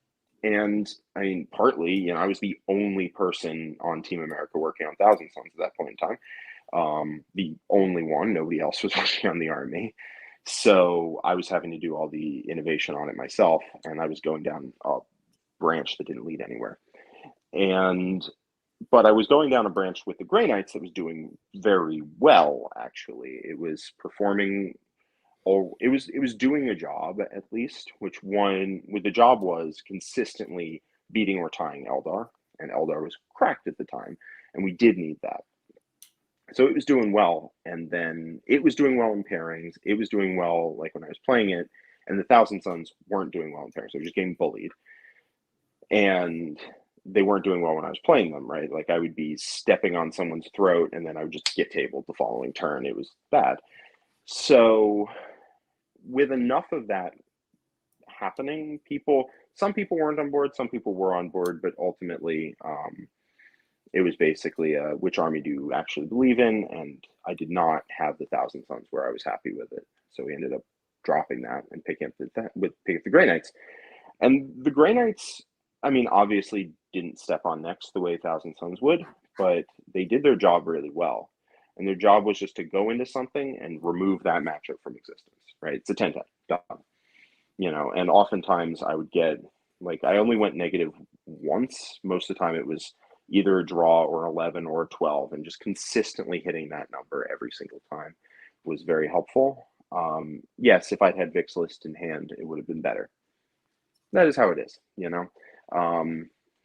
And I mean, partly, I was the only person on Team America working on Thousand Sons at that point in time. The only one. Nobody else was working on the army. So I was having to do all the innovation on it myself, and I was going down a branch that didn't lead anywhere. But I was going down a branch with the Grey Knights that was doing very well, actually. It was performing, it was doing a job, at least, the job was consistently beating or tying Eldar, and Eldar was cracked at the time, and we did need that. So it was doing well, and then it was doing well in pairings. It was doing well, like, when I was playing it, and the Thousand Sons weren't doing well in pairings. They were just getting bullied. And they weren't doing well when I was playing them, right? Like, I would be stepping on someone's throat, and then I would just get tabled the following turn. It was bad. So with enough of that happening, some people weren't on board, some people were on board, but ultimately it was basically which army do you actually believe in? And I did not have the Thousand Sons where I was happy with it. So we ended up dropping that and picking up the Grey Knights. And the Grey Knights, I mean, obviously didn't step on necks the way Thousand Sons would, but they did their job really well. And their job was just to go into something and remove that matchup from existence, right? It's a 10-10, done. And oftentimes I would get, like, I only went negative once. Most of the time it was either a draw or an 11 or a 12, and just consistently hitting that number every single time was very helpful. Yes, if I'd had Vic's list in hand, it would have been better. That is how it is,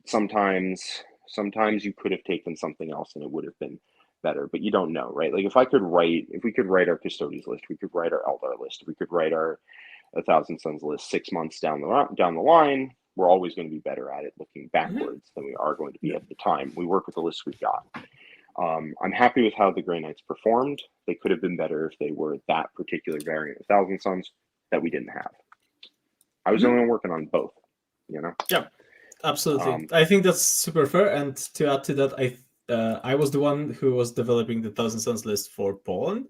Sometimes you could have taken something else and it would have been better, but you don't know, right? Like, if we could write our Custodes list, we could write our Eldar list, we could write our 1,000 Sons list 6 months down the line, we're always going to be better at it looking backwards than we are going to be at the time. We work with the list we've got. I'm happy with how the Grey Knights performed. They could have been better if they were that particular variant of 1,000 Sons that we didn't have. I was only working on both, Yeah, absolutely. I think that's super fair. And to add to that, I was the one who was developing the Thousand Sons list for Poland,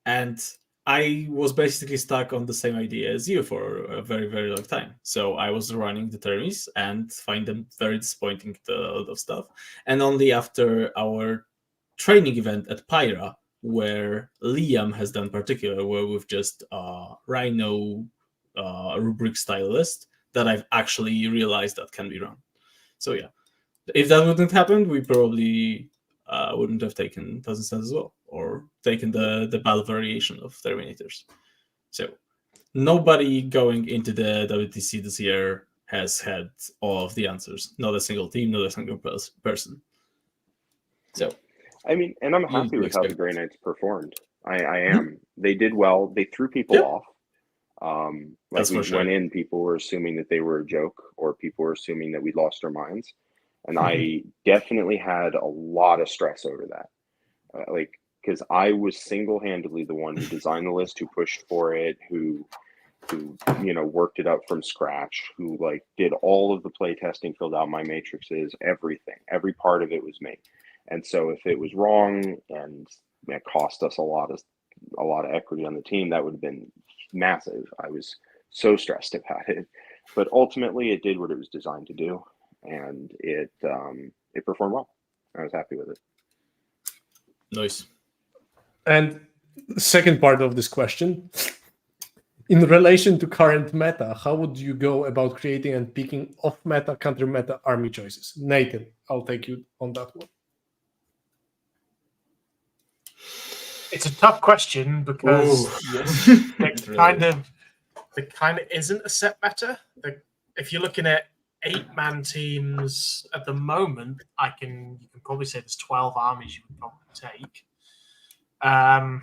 and I was basically stuck on the same idea as you for a very, very long time. So I was running the termies and find them very disappointing, a lot of stuff. And only after our training event at Pyra, where Liam has done particular, where we've just Rhino rubric style list, that I've actually realized that can be run. So yeah, if that wouldn't happen, we probably I wouldn't have taken Thousand Suns as well, or taken the battle variation of Terminators. So nobody going into the WTC this year has had all of the answers. Not a single team, not a single person. So, I mean, and I'm you happy with how the expect Grey that. Knights performed. I am. They did well. They threw people Yeah. off. Like That's we for sure. went in, people were assuming that they were a joke, or people were assuming that we'd lost our minds. And I definitely had a lot of stress over that. Because I was single-handedly the one who designed the list, who pushed for it, who worked it up from scratch, who like did all of the play testing, filled out my matrices, everything, every part of it was me. And so if it was wrong and it cost us a lot of equity on the team, that would have been massive. I was so stressed about it, but ultimately it did what it was designed to do, and it performed well. I was happy with it. Nice. And the second part of this question, in relation to current meta, how would you go about creating and picking off-meta, counter-meta army choices? Nathan, I'll take you on that one. It's a tough question because Yes. there kind of isn't a set meta. If you're looking at 8-man teams at the moment, you can probably say there's 12 armies you would probably take. I'm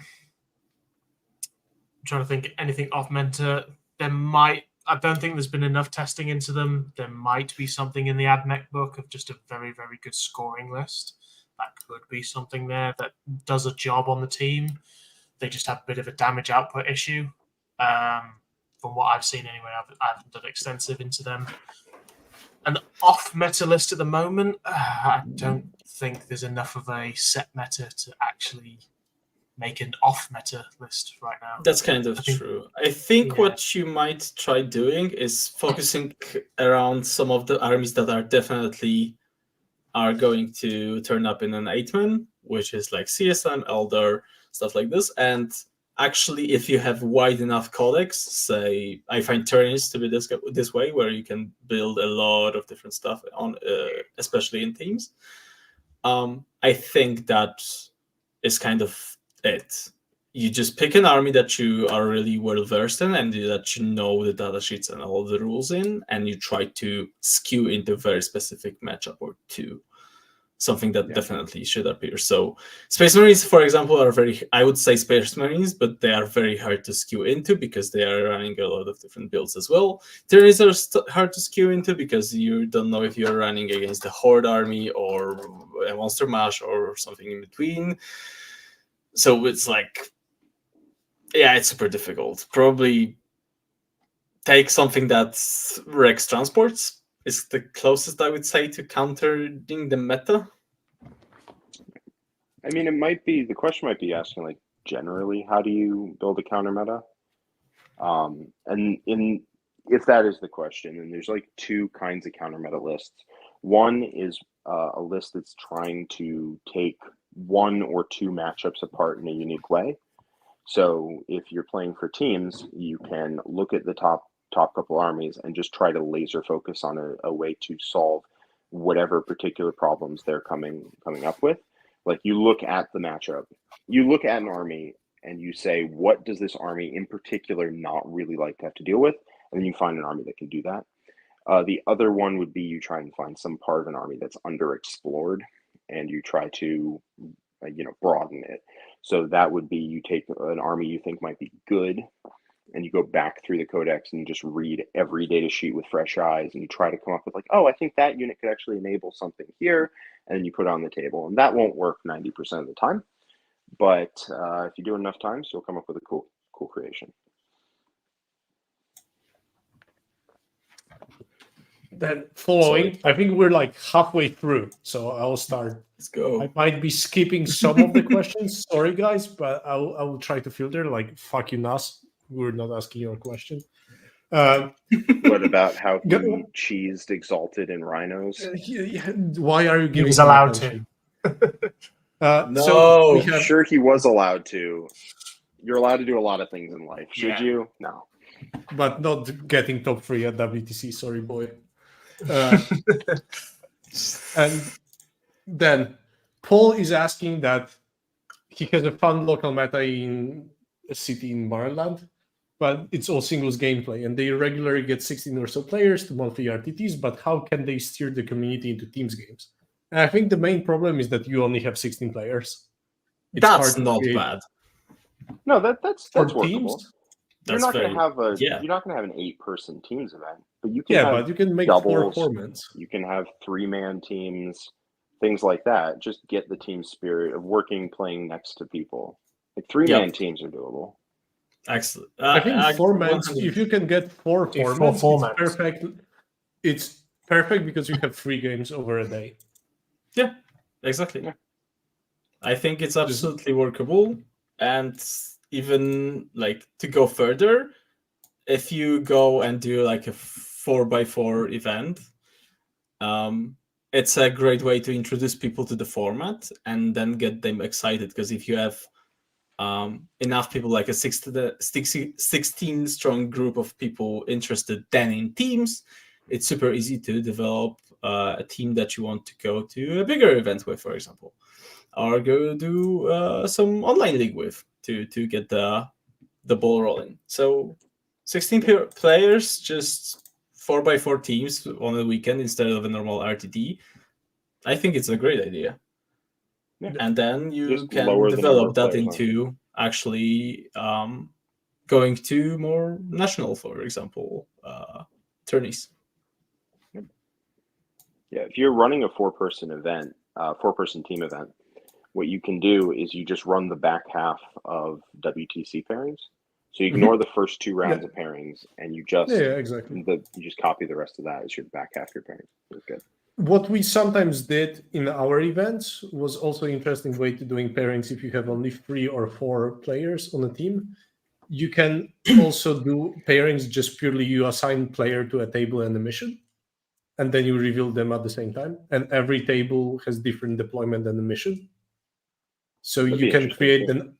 trying to think anything off meta. I don't think there's been enough testing into them. There might be something in the AdMech book of just a very, very good scoring list. That could be something there that does a job on the team. They just have a bit of a damage output issue. From what I've seen anyway, I haven't done extensive into them. An off-meta list at the moment, I don't think there's enough of a set meta to actually make an off-meta list right now. That's kind of true. I think what you might try doing is focusing around some of the armies that are definitely are going to turn up in an 8-man, which is like CSM, Eldar, stuff like this. And actually, if you have wide enough codex, say, I find Tyranids to be this way, where you can build a lot of different stuff on, especially in teams. I think that is kind of it. You just pick an army that you are really well versed in and that you know the data sheets and all the rules in, and you try to skew into a very specific matchup or two. Something that definitely should appear. So Space Marines, for example, are I would say Space Marines, but they are very hard to skew into because they are running a lot of different builds as well. Tyrannies are hard to skew into because you don't know if you're running against a Horde army or a Monster Mash or something in between. So it's like, it's super difficult. Probably take something that Rex transports is the closest I would say to countering the meta. I mean, the question might be asking like generally, how do you build a counter meta? And if that is the question, then there's like two kinds of counter meta lists. One is a list that's trying to take one or two matchups apart in a unique way. So if you're playing for teams, you can look at the top couple armies and just try to laser focus on a way to solve whatever particular problems they're coming up with. Like you look at the matchup, you look at an army and you say, what does this army in particular not really like to have to deal with? And then you find an army that can do that. The other one would be you try and find some part of an army that's underexplored and you try to broaden it. So that would be you take an army you think might be good and you go back through the Codex and you just read every data sheet with fresh eyes and you try to come up with like, oh, I think that unit could actually enable something here, and then you put it on the table. And that won't work 90% of the time, but if you do it enough times, you'll come up with a cool creation. Then following, I think we're like halfway through, so I'll start. Let's go. I might be skipping some of the questions. Sorry, guys, but I will try to filter. Like, fuck you, Nas. We're not asking your question. What about how he cheesed Exalted and Rhinos? Why are you giving? He was allowed to. No, so we have... Sure, he was allowed to. You're allowed to do a lot of things in life. Should you? No. But not getting top 3 at WTC. Sorry, boy. And then Paul is asking that he has a fun local meta in a city in Maryland, but it's all singles gameplay, and they regularly get 16 or so players to monthly RTTs, but how can they steer the community into teams games? And I think the main problem is that you only have 16 players. It's hard That's to not create- bad. No, that's For workable. teams? You're That's not going very to have a yeah. you're not going to have an 8-person teams event, but you can Yeah, have but you can make 4 doubles. formats. You can have 3-man teams, things like that. Just get the team spirit of working, playing next to people. Like 3-man teams are doable. Excellent. I think formats, 100%. if you can get 4 Do 4 formats, formats. it's perfect. It's perfect because you have 3 games over a day. Yeah, exactly. Yeah. I think it's absolutely workable, and even like to go further, if you go and do like a 4x4 event, it's a great way to introduce people to the format and then get them excited. Because if you have enough people, like a 16 strong group of people interested then in teams, it's super easy to develop a team that you want to go to a bigger event with, for example, or go do some online league with to get the ball rolling. So 16 players, just 4x4 teams on a weekend instead of a normal RTD. I think it's a great idea. Yeah. And then you Just can lower the number develop of that players on into actually going to more national, for example, tourneys. Yeah, if you're running a 4-person event, 4-person team event, what you can do is you just run the back half of WTC pairings. So you ignore the first 2 rounds of pairings, and you just exactly. you just copy the rest of that as your back half of your pairings. That's good. What we sometimes did in our events was also an interesting way to doing pairings. If you have only 3 or 4 players on a team, you can also do pairings just purely you assign player to a table and a mission, and then you reveal them at the same time. And every table has different deployment and a mission. So That'd you be can interesting, create too. an.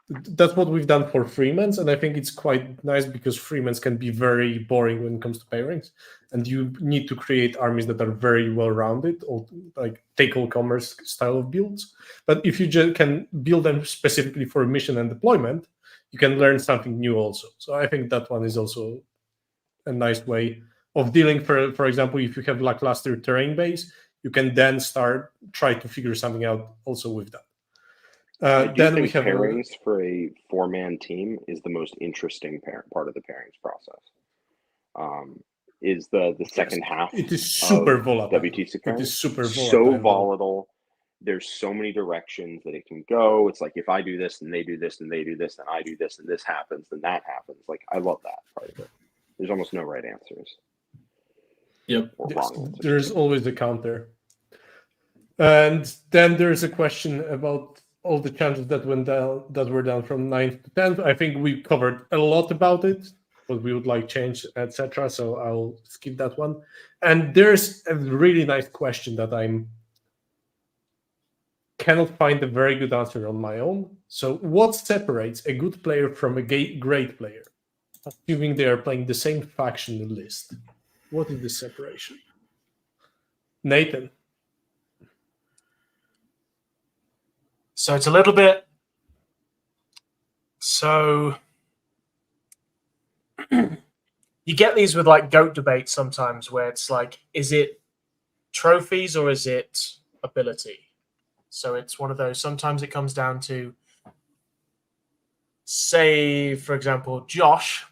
That's what we've done for Freemans, and I think it's quite nice because Freemans can be very boring when it comes to pairings, and you need to create armies that are very well rounded, or like take all commerce style of builds. But if you just can build them specifically for mission and deployment, you can learn something new also. So I think that one is also a nice way of dealing. For example, if you have lackluster terrain base, you can then try to figure something out also with that. I do Then think we have pairings for a 4-man team is the most interesting part of the pairings process. Is the second half. It is super of volatile. WTC It pairings. is super So volatile. volatile. There's so many directions that it can go. It's like if I do this and they do this and they do this and I do this and this happens, then that happens. Like I love that part of it. There's almost no right answers. Yep. Or Yes, wrong answers. there's always a counter. And then there's a question about all the chances that were down from 9th to 10th. I think we covered a lot about it, what we would like change, etc. So I'll skip that one. And there's a really nice question that I cannot find a very good answer on my own. So what separates a good player from a great player? Assuming they are playing the same faction list. What is the separation? Nathan. So it's a little bit. So you get these with like GOAT debates sometimes where it's like, is it trophies or is it ability? So it's one of those. Sometimes it comes down to, say, for example, Josh,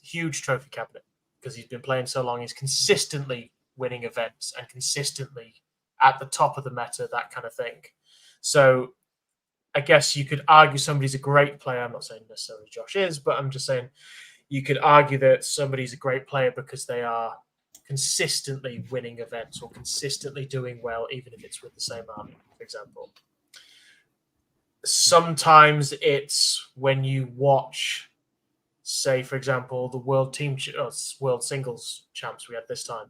huge trophy cabinet because he's been playing so long. He's consistently winning events and consistently at the top of the meta, that kind of thing. So I guess you could argue somebody's a great player. I'm not saying necessarily Josh is, but I'm just saying you could argue that somebody's a great player because they are consistently winning events or consistently doing well, even if it's with the same army, for example. Sometimes it's when you watch, say, for example, the world singles champs we had this time.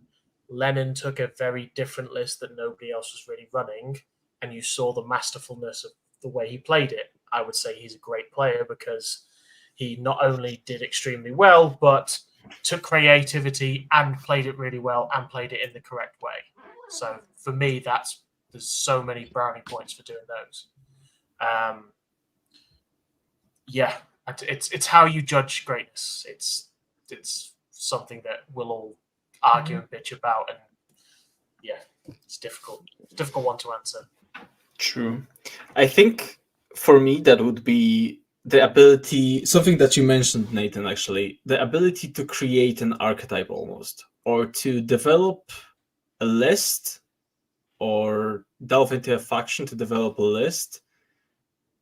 Lennon took a very different list that nobody else was really running, and you saw the masterfulness of the way he played it. I would say he's a great player because he not only did extremely well, but took creativity and played it really well and played it in the correct way. So for me, that's there's so many brownie points for doing those. Yeah, it's how you judge greatness. It's something that we'll all argue and bitch about, and yeah, it's difficult. It's a difficult one to answer. True. I think for me that would be the ability, something that you mentioned, Nathan, actually, the ability to create an archetype almost, or to develop a list or delve into a faction to develop a list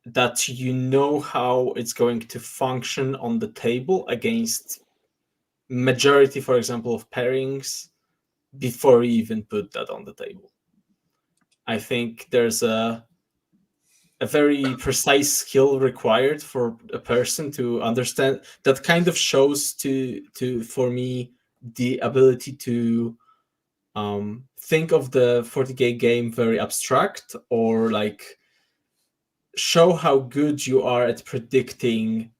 that you know how it's going to function on the table against majority, for example, of pairings before you even put that on the table. I think there's a very precise skill required for a person to understand. That kind of shows to for me the ability to think of the 40k game very abstract, or like show how good you are at predicting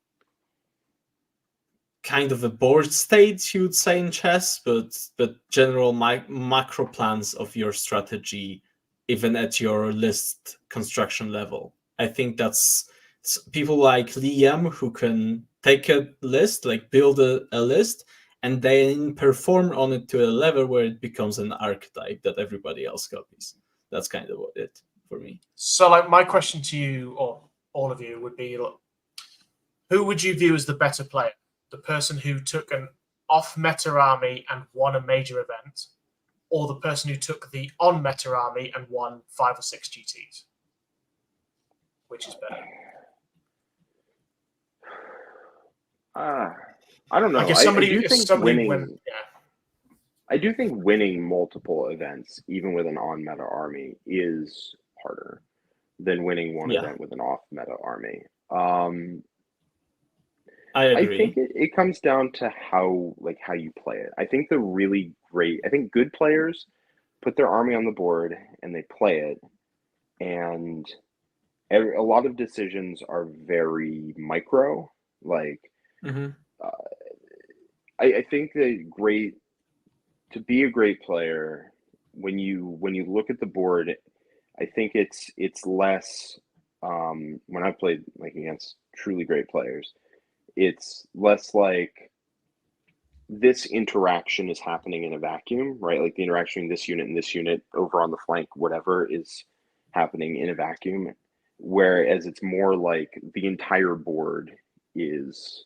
kind of a board state, you would say, in chess, but general macro plans of your strategy, even at your list construction level. I think that's people like Liam who can take a list, like build a list, and then perform on it to a level where it becomes an archetype that everybody else copies. That's kind of what it for me. So, like, my question to you, or all of you, would be, look, who would you view as the better player? The person who took an off-meta army and won a major event, or the person who took the on-meta army and won 5 or 6 GTs? Which is better? I don't know. Like, if I do think winning multiple events, even with an on-meta army, is harder than winning one event with an off-meta army. I agree. I think it comes down to how you play it. I think good players put their army on the board and they play it, and a lot of decisions are very micro. Like, I think that to be a great player, when you look at the board, I think it's less. When I've played like against truly great players, it's less like this interaction is happening in a vacuum, right? Like the interaction between this unit and this unit over on the flank, whatever, is happening in a vacuum. Whereas it's more like the entire board is,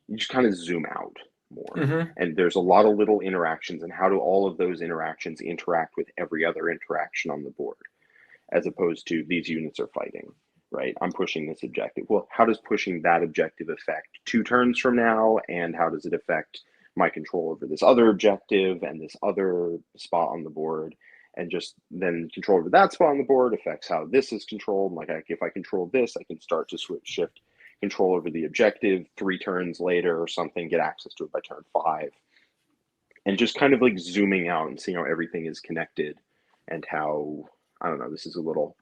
you just kind of zoom out more. And there's a lot of little interactions, and how do all of those interactions interact with every other interaction on the board, as opposed to these units are fighting. Right, I'm pushing this objective. Well, how does pushing that objective affect 2 turns from now? And how does it affect my control over this other objective and this other spot on the board? And just then control over that spot on the board affects how this is controlled. Like, if I control this, I can start to shift control over the objective 3 turns later or something, get access to it by turn 5. And just kind of like zooming out and seeing how everything is connected, and how, I don't know, this is a little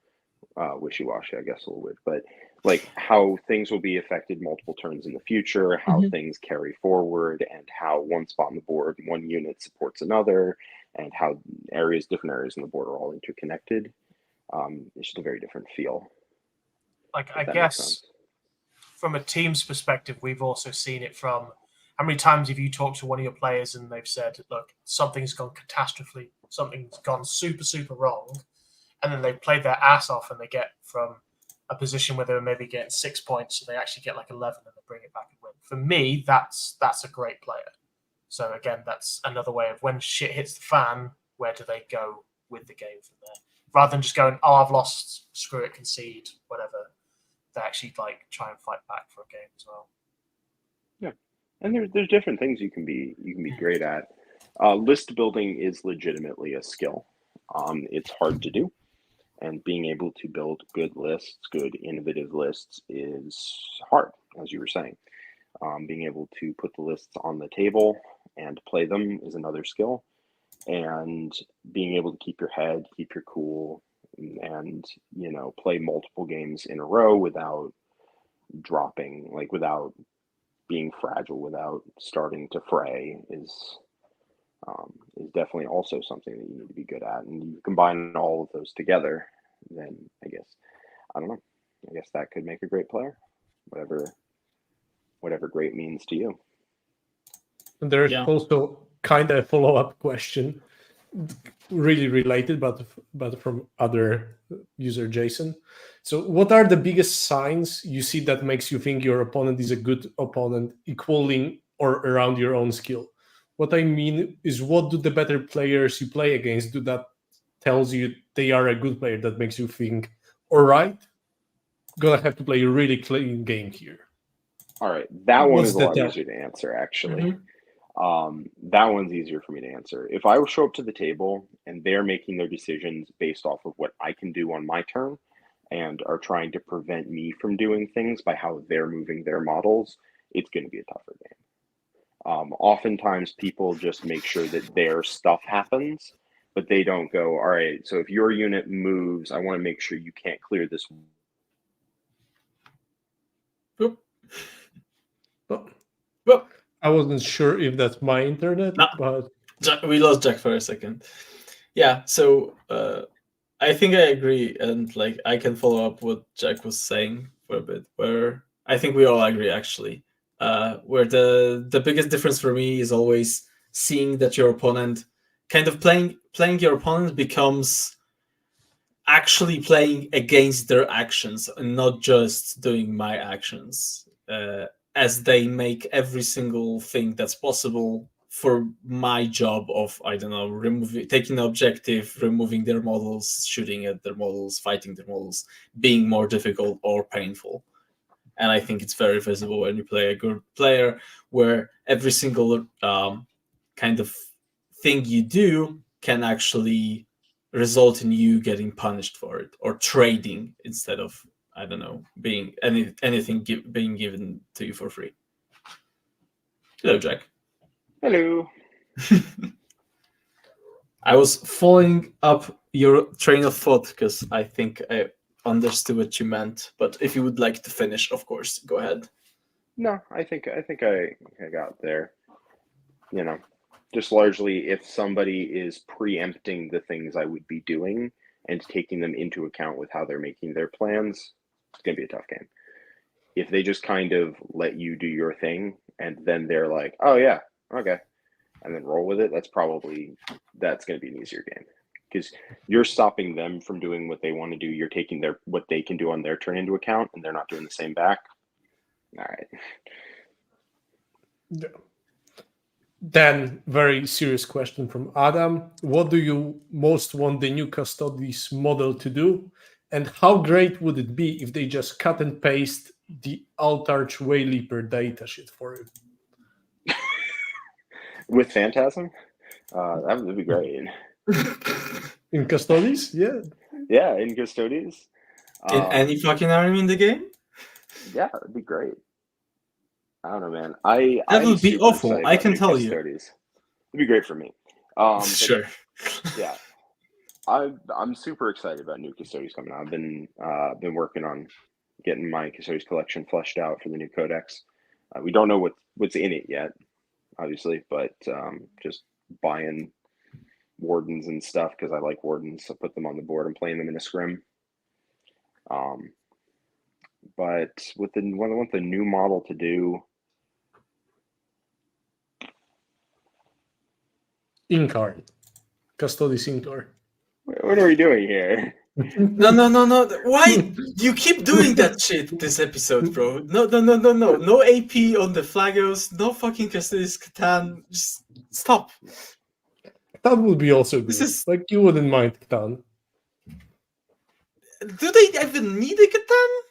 wishy-washy, I guess, a little bit, but like how things will be affected multiple turns in the future, how things carry forward, and how one spot on the board, one unit supports another, and how different areas in the board are all interconnected. It's just a very different feel. Like, I guess from a team's perspective, we've also seen it from, how many times have you talked to one of your players and they've said, look, something's gone catastrophically, something's gone super, super wrong, and then they play their ass off and they get from a position where they were maybe getting 6 points, so they actually get like 11 and they bring it back and win. For me, that's a great player. So again, that's another way of, when shit hits the fan, where do they go with the game from there? Rather than just going, oh, I've lost, screw it, concede, whatever. They actually like try and fight back for a game as well. Yeah, and there's different things you can be great at. List building is legitimately a skill. It's hard to do. And being able to build good lists, good innovative lists, is hard, as you were saying. Being able to put the lists on the table and play them is another skill. And being able to keep your head, keep your cool, and play multiple games in a row without dropping, like without being fragile, without starting to fray, is is definitely also something that you need to be good at. And you combine all of those together, then I don't know. I guess that could make a great player, whatever great means to you. And there's Yeah. also kind of a follow-up question, really related, but from other user Jason. So, what are the biggest signs you see that makes you think your opponent is a good opponent, equaling or around your own skill? What I mean is, what do the better players you play against do that tells you they are a good player, that makes you think, all right, gonna have to play a really clean game here? All right, that one What's is a the lot tell? easier to answer, actually. Mhm. That one's easier for me to answer. If I show up to the table and they're making their decisions based off of what I can do on my turn and are trying to prevent me from doing things by how they're moving their models, it's going to be a tougher game. Oftentimes, people just make sure that their stuff happens, but they don't go, all right, so if your unit moves, I want to make sure you can't clear this. Oop. Well, Well, I wasn't sure if that's my internet, No. but we lost Jack for a second. Yeah, so I think I agree, and like I can follow up what Jack was saying for a bit. Where I think we all agree, actually. Where the biggest difference for me is always seeing that your opponent, kind of playing your opponent becomes actually playing against their actions and not just doing my actions, as they make every single thing that's possible for my job of, I don't know, taking the objective, removing their models, shooting at their models, fighting their models, being more difficult or painful. And I think it's very visible when you play a good player, where every single kind of thing you do can actually result in you getting punished for it, or trading instead of, I don't know, being anything being given to you for free. Hello, Jack. Hello. I was following up your train of thought because I think I understood what you meant. But if you would like to finish, of course, go ahead. No, I think I got there. You know, just largely if somebody is preempting the things I would be doing and taking them into account with how they're making their plans, it's going to be a tough game. If they just kind of let you do your thing and then they're like, oh yeah, okay, and then roll with it, that's going to be an easier game, because you're stopping them from doing what they want to do. You're taking what they can do on their turn into account, and they're not doing the same back. All right. yeah. Then, very serious question from Adam. What do you most want the new Custodes model to do? And how great would it be if they just cut and paste the Altarch Wayleaper datasheet for you? With Phantasm? That would be great. In Custodes? Yeah. Yeah, in Custodes. In any fucking army in the game? Yeah, it'd be great. I don't know, man. That would be awful, I can tell you. It'd be great for me. Sure. Yeah, I'm super excited about new Custodes coming out. I've been working on getting my Custodes collection fleshed out for the new Codex. We don't know what's in it yet, obviously, but just buying wardens and stuff because I like wardens. So put them on the board and playing them in a scrim. But what I want the new model to do. Incarn. Custodes Incarn. What are we doing here? No. Why you keep doing that shit this episode, bro? No. No AP on the Flagos, no fucking Custodes Catan. Just stop. That would be also good. This is- Like, you wouldn't mind Catan. Do they even need a Catan?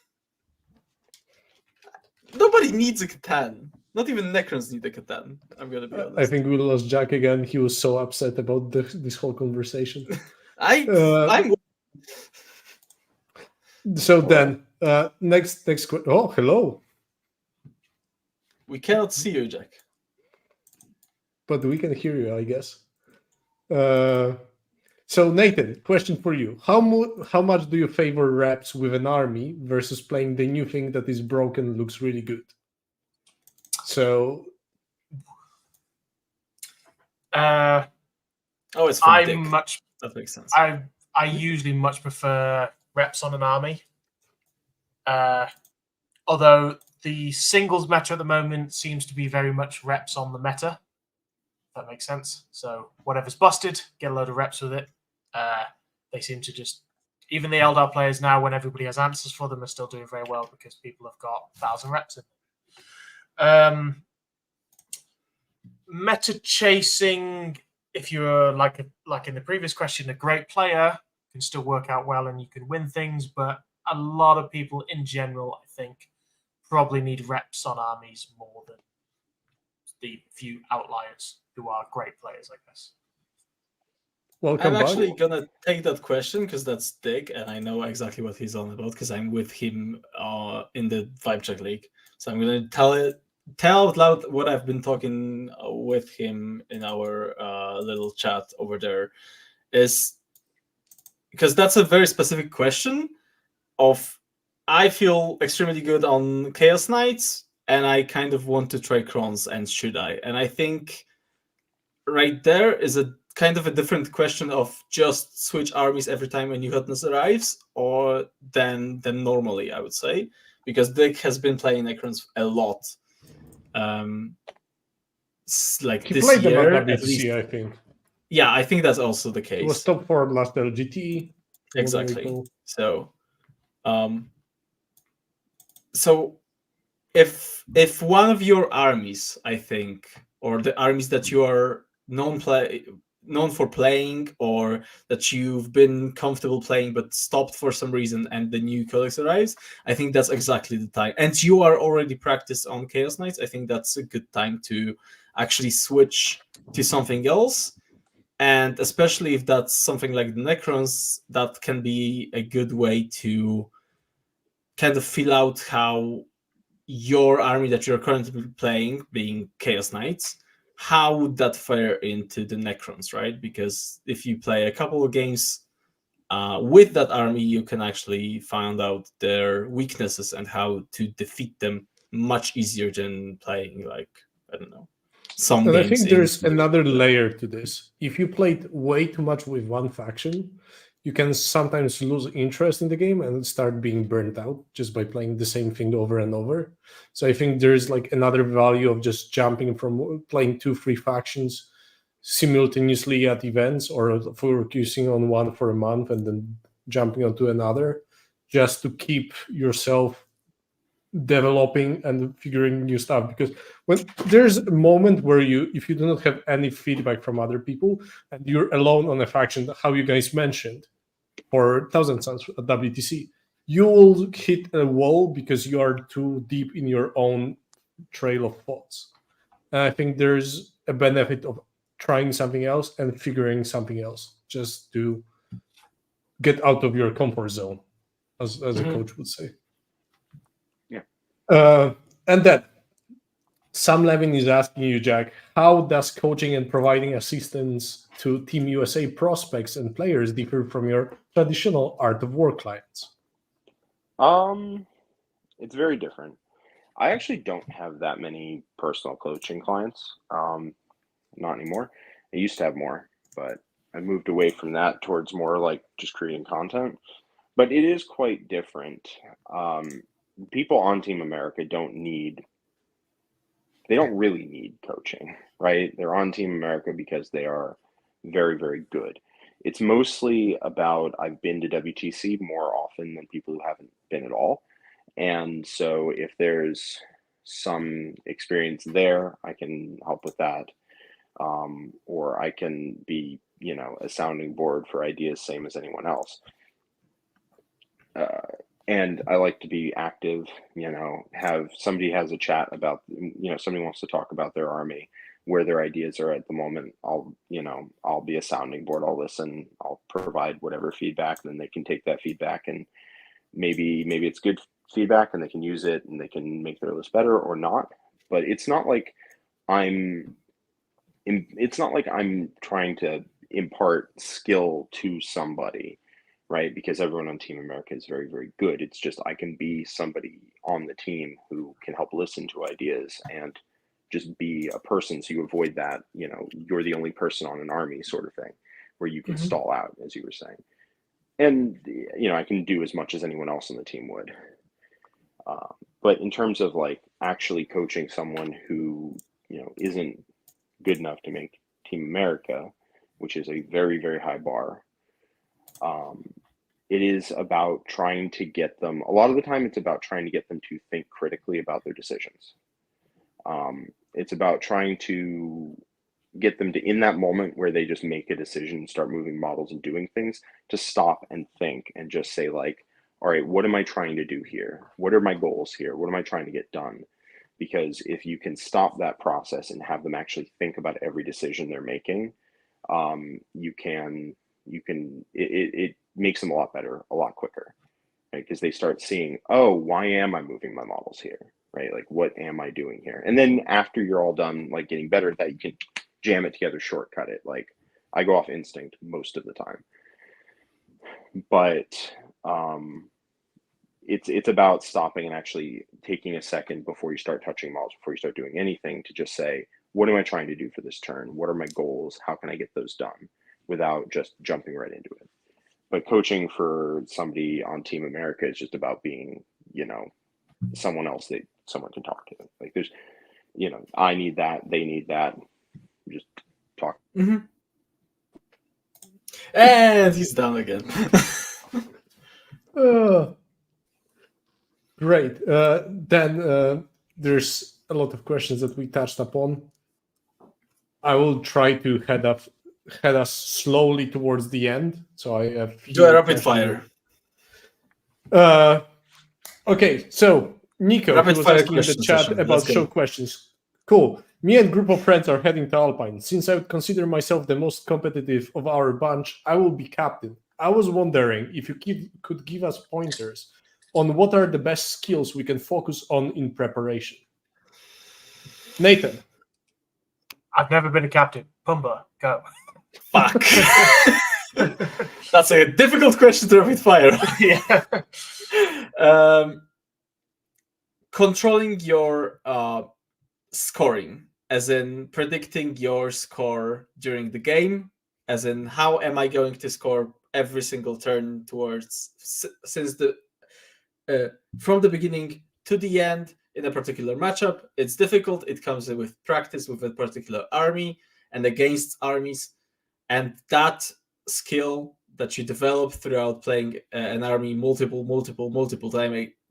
Nobody needs a Catan. Not even Necrons need a Catan. I'm gonna be honest. I think we lost Jack again. He was so upset about this whole conversation. I'm So then, next question. Oh, hello. We cannot see you, Jack. But we can hear you, I guess. So Nathan, question for you: How much do you favor reps with an army versus playing the new thing that is broken, looks really good? So Oh, it's from Dick. That makes sense. I usually much prefer reps on an army. Although the singles meta at the moment seems to be very much reps on the meta. If that makes sense. So whatever's busted, get a load of reps with it. They seem to just, even the Eldar players now, when everybody has answers for them, are still doing very well because people have got 1,000 reps in them. Meta chasing, if you're like in the previous question, a great player can still work out well and you can win things, but a lot of people in general, I think, probably need reps on armies more than the few outliers who are great players, I guess. Welcome, I'm actually Bud. gonna take that question because that's Dick, and I know exactly what he's on about because I'm with him in the Vibe Check League. So I'm gonna tell out loud what I've been talking with him in our little chat over there, is because that's a very specific question of I feel extremely good on Chaos Knights and I kind of want to try Crons, and should I? And I think right there is a kind of a different question of just switch armies every time a new hotness arrives, or than normally, I would say, because Dick has been playing Necrons a lot. Like He this played them year, at at least. WTC, I think. Yeah, I think that's also the case. He was top 4 last LGT. Exactly. So, so if one of your armies, I think, or the armies that you are known for playing, or that you've been comfortable playing but stopped for some reason, and the new Codex arrives, I think that's exactly the time. And you are already practiced on Chaos Knights, I think that's a good time to actually switch to something else. And especially if that's something like the Necrons, that can be a good way to kind of feel out how your army that you're currently playing, being Chaos Knights, how would that fare into the Necrons, right? Because if you play a couple of games with that army, you can actually find out their weaknesses and how to defeat them much easier than playing, like, I don't know, some And games. I think there's another layer to this. If you played way too much with one faction, you can sometimes lose interest in the game and start being burnt out just by playing the same thing over and over. So I think there's like another value of just jumping from playing 2-3 factions simultaneously at events, or focusing on one for a month and then jumping onto another, just to keep yourself developing and figuring new stuff. Because when there's a moment where if you do not have any feedback from other people and you're alone on a faction, how you guys mentioned for Thousand Suns at WTC, you will hit a wall because you are too deep in your own trail of thoughts. And I think there's a benefit of trying something else and figuring something else, just to get out of your comfort zone, as a coach would say. And then Sam Levin is asking you, Jack, how does coaching and providing assistance to Team USA prospects and players differ from your traditional Art of War clients? It's very different. I actually don't have that many personal coaching clients. Not anymore. I used to have more, but I moved away from that towards more like just creating content. But it is quite different. People on Team America don't really need coaching, right? They're on Team America because they are very, very good. It's mostly about, I've been to WTC more often than people who haven't been at all. And so if there's some experience there, I can help with that. Or I can be, a sounding board for ideas, same as anyone else. And I like to be active, have somebody has a chat about, somebody wants to talk about their army, where their ideas are at the moment. I'll be a sounding board. I'll listen, I'll provide whatever feedback, and then they can take that feedback, and maybe it's good feedback and they can use it and they can make their list better or not. But it's not like I'm trying to impart skill to somebody, right? Because everyone on Team America is very, very good. It's just I can be somebody on the team who can help listen to ideas and just be a person, so you avoid that, you're the only person on an army sort of thing, where you can stall out, as you were saying. And, I can do as much as anyone else on the team would. But in terms of like actually coaching someone who, isn't good enough to make Team America, which is a very, very high bar, it is about trying to get them, a lot of the time it's about trying to get them to think critically about their decisions. It's about trying to get them to, in that moment where they just make a decision, start moving models and doing things, to stop and think and just say like, all right, what am I trying to do here? What are my goals here? What am I trying to get done? Because if you can stop that process and have them actually think about every decision they're making, it makes them a lot better, a lot quicker, right? Because they start seeing, oh, why am I moving my models here, right? Like, what am I doing here? And then after you're all done, like getting better at that, you can jam it together, shortcut it. Like, I go off instinct most of the time, but it's about stopping and actually taking a second before you start touching models, before you start doing anything, to just say, what am I trying to do for this turn? What are my goals? How can I get those done, without just jumping right into it? But coaching for somebody on Team America is just about being, someone else that someone can talk to. Like, there's, I need that, they need that. Just talk. Mm-hmm. And he's down again. Great. Then there's a lot of questions that we touched upon. I will try to head us slowly towards the end. So I have do a rapid fire. Okay, so Nico Rapid was fire asking in the question chat session. about Let's go. show questions. Cool. Me and group of friends are heading to Alpine. Since I would consider myself the most competitive of our bunch, I will be captain. I was wondering if you could give us pointers on what are the best skills we can focus on in preparation. Nathan. I've never been a captain. Pumba, go. Fuck. That's a difficult question to rapid fire. Yeah. Controlling your scoring, as in predicting your score during the game, as in how am I going to score every single turn towards, since the from the beginning to the end in a particular matchup. It's difficult. It comes with practice with a particular army and against armies, and that skill that you develop throughout playing an army multiple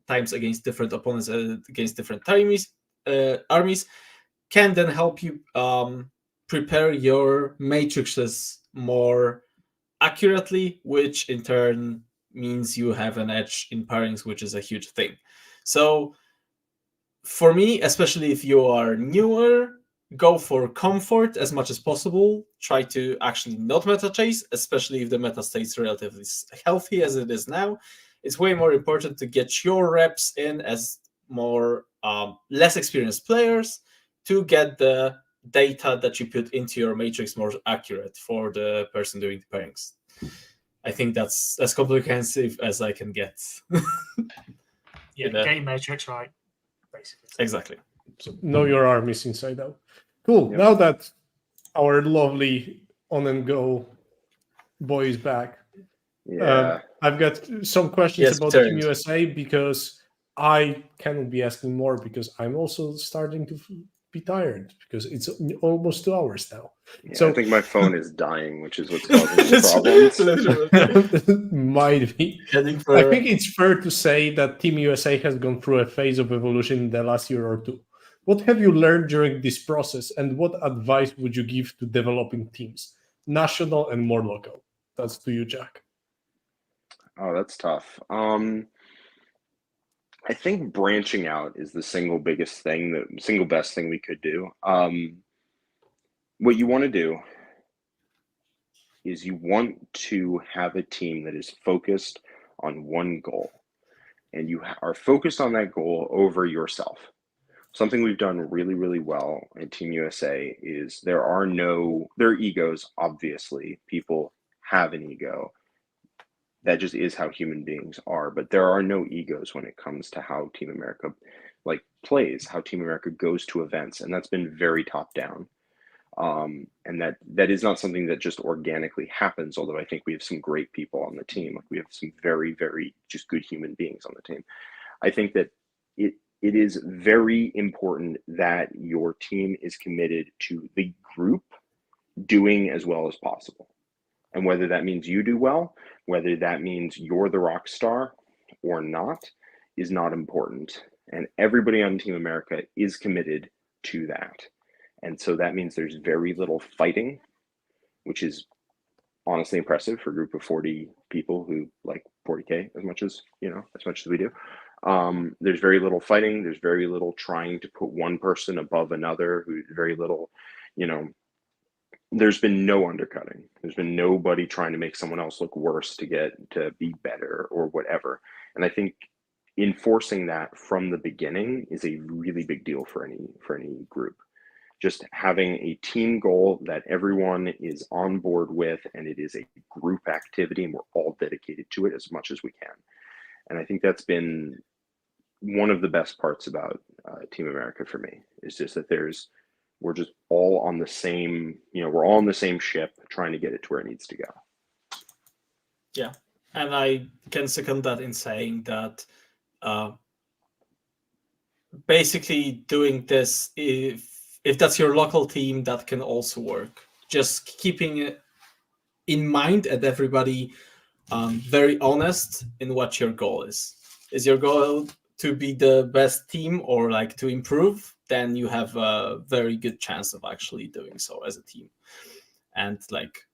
times against different opponents, against different armies, can then help you prepare your matrices more accurately, which in turn means you have an edge in pairings, which is a huge thing. So for me, especially if you are newer, go for comfort as much as possible. Try to actually not meta chase, especially if the meta stays relatively healthy as it is now. It's way more important to get your reps in as more less experienced players, to get the data that you put into your matrix more accurate for the person doing the pairings. I think that's as comprehensive as I can get. Yeah, get your matrix right, basically. Exactly. So know your armies inside out. Cool. Yep. Now that our lovely on and go boy is back, Yeah. I've got some questions Yes, about turned. Team USA, because I cannot be asking more, because I'm also starting to be tired, because it's almost 2 hours now. Yeah, So I think my phone is dying, which is what's causing the problems. might be. Heading for... I think it's fair to say that Team USA has gone through a phase of evolution in the last year or two. What have you learned during this process, and what advice would you give to developing teams, national and more local? That's to you, Jack. Oh, that's tough. I think branching out is the single best thing we could do. What you want to do is you want to have a team that is focused on one goal, and you are focused on that goal over yourself. Something we've done really, really well in Team USA is there are egos, obviously. People have an ego. That just is how human beings are. But there are no egos when it comes to how Team America like plays, how Team America goes to events, and that's been very top down. And that is not something that just organically happens, although I think we have some great people on the team. Like we have some very, very just good human beings on the team. I think that it is very important that your team is committed to the group doing as well as possible. And whether that means you do well, whether that means you're the rock star or not, is not important. And everybody on Team America is committed to that. And so that means there's very little fighting, which is honestly impressive for a group of 40 people who like 40K as much as we do. There's very little fighting. There's very little trying to put one person above another. Very little, there's been no undercutting. There's been nobody trying to make someone else look worse to be better or whatever. And I think enforcing that from the beginning is a really big deal for any group. Just having a team goal that everyone is on board with, and it is a group activity, and we're all dedicated to it as much as we can. And I think that's been one of the best parts about Team America for me, is just that we're just all on the same, we're all on the same ship trying to get it to where it needs to go. Yeah. And I can second that in saying that basically doing this, if that's your local team, that can also work. Just keeping it in mind and everybody very honest in what your goal is. Is your goal to be the best team or like to improve? Then you have a very good chance of actually doing so as a team. And like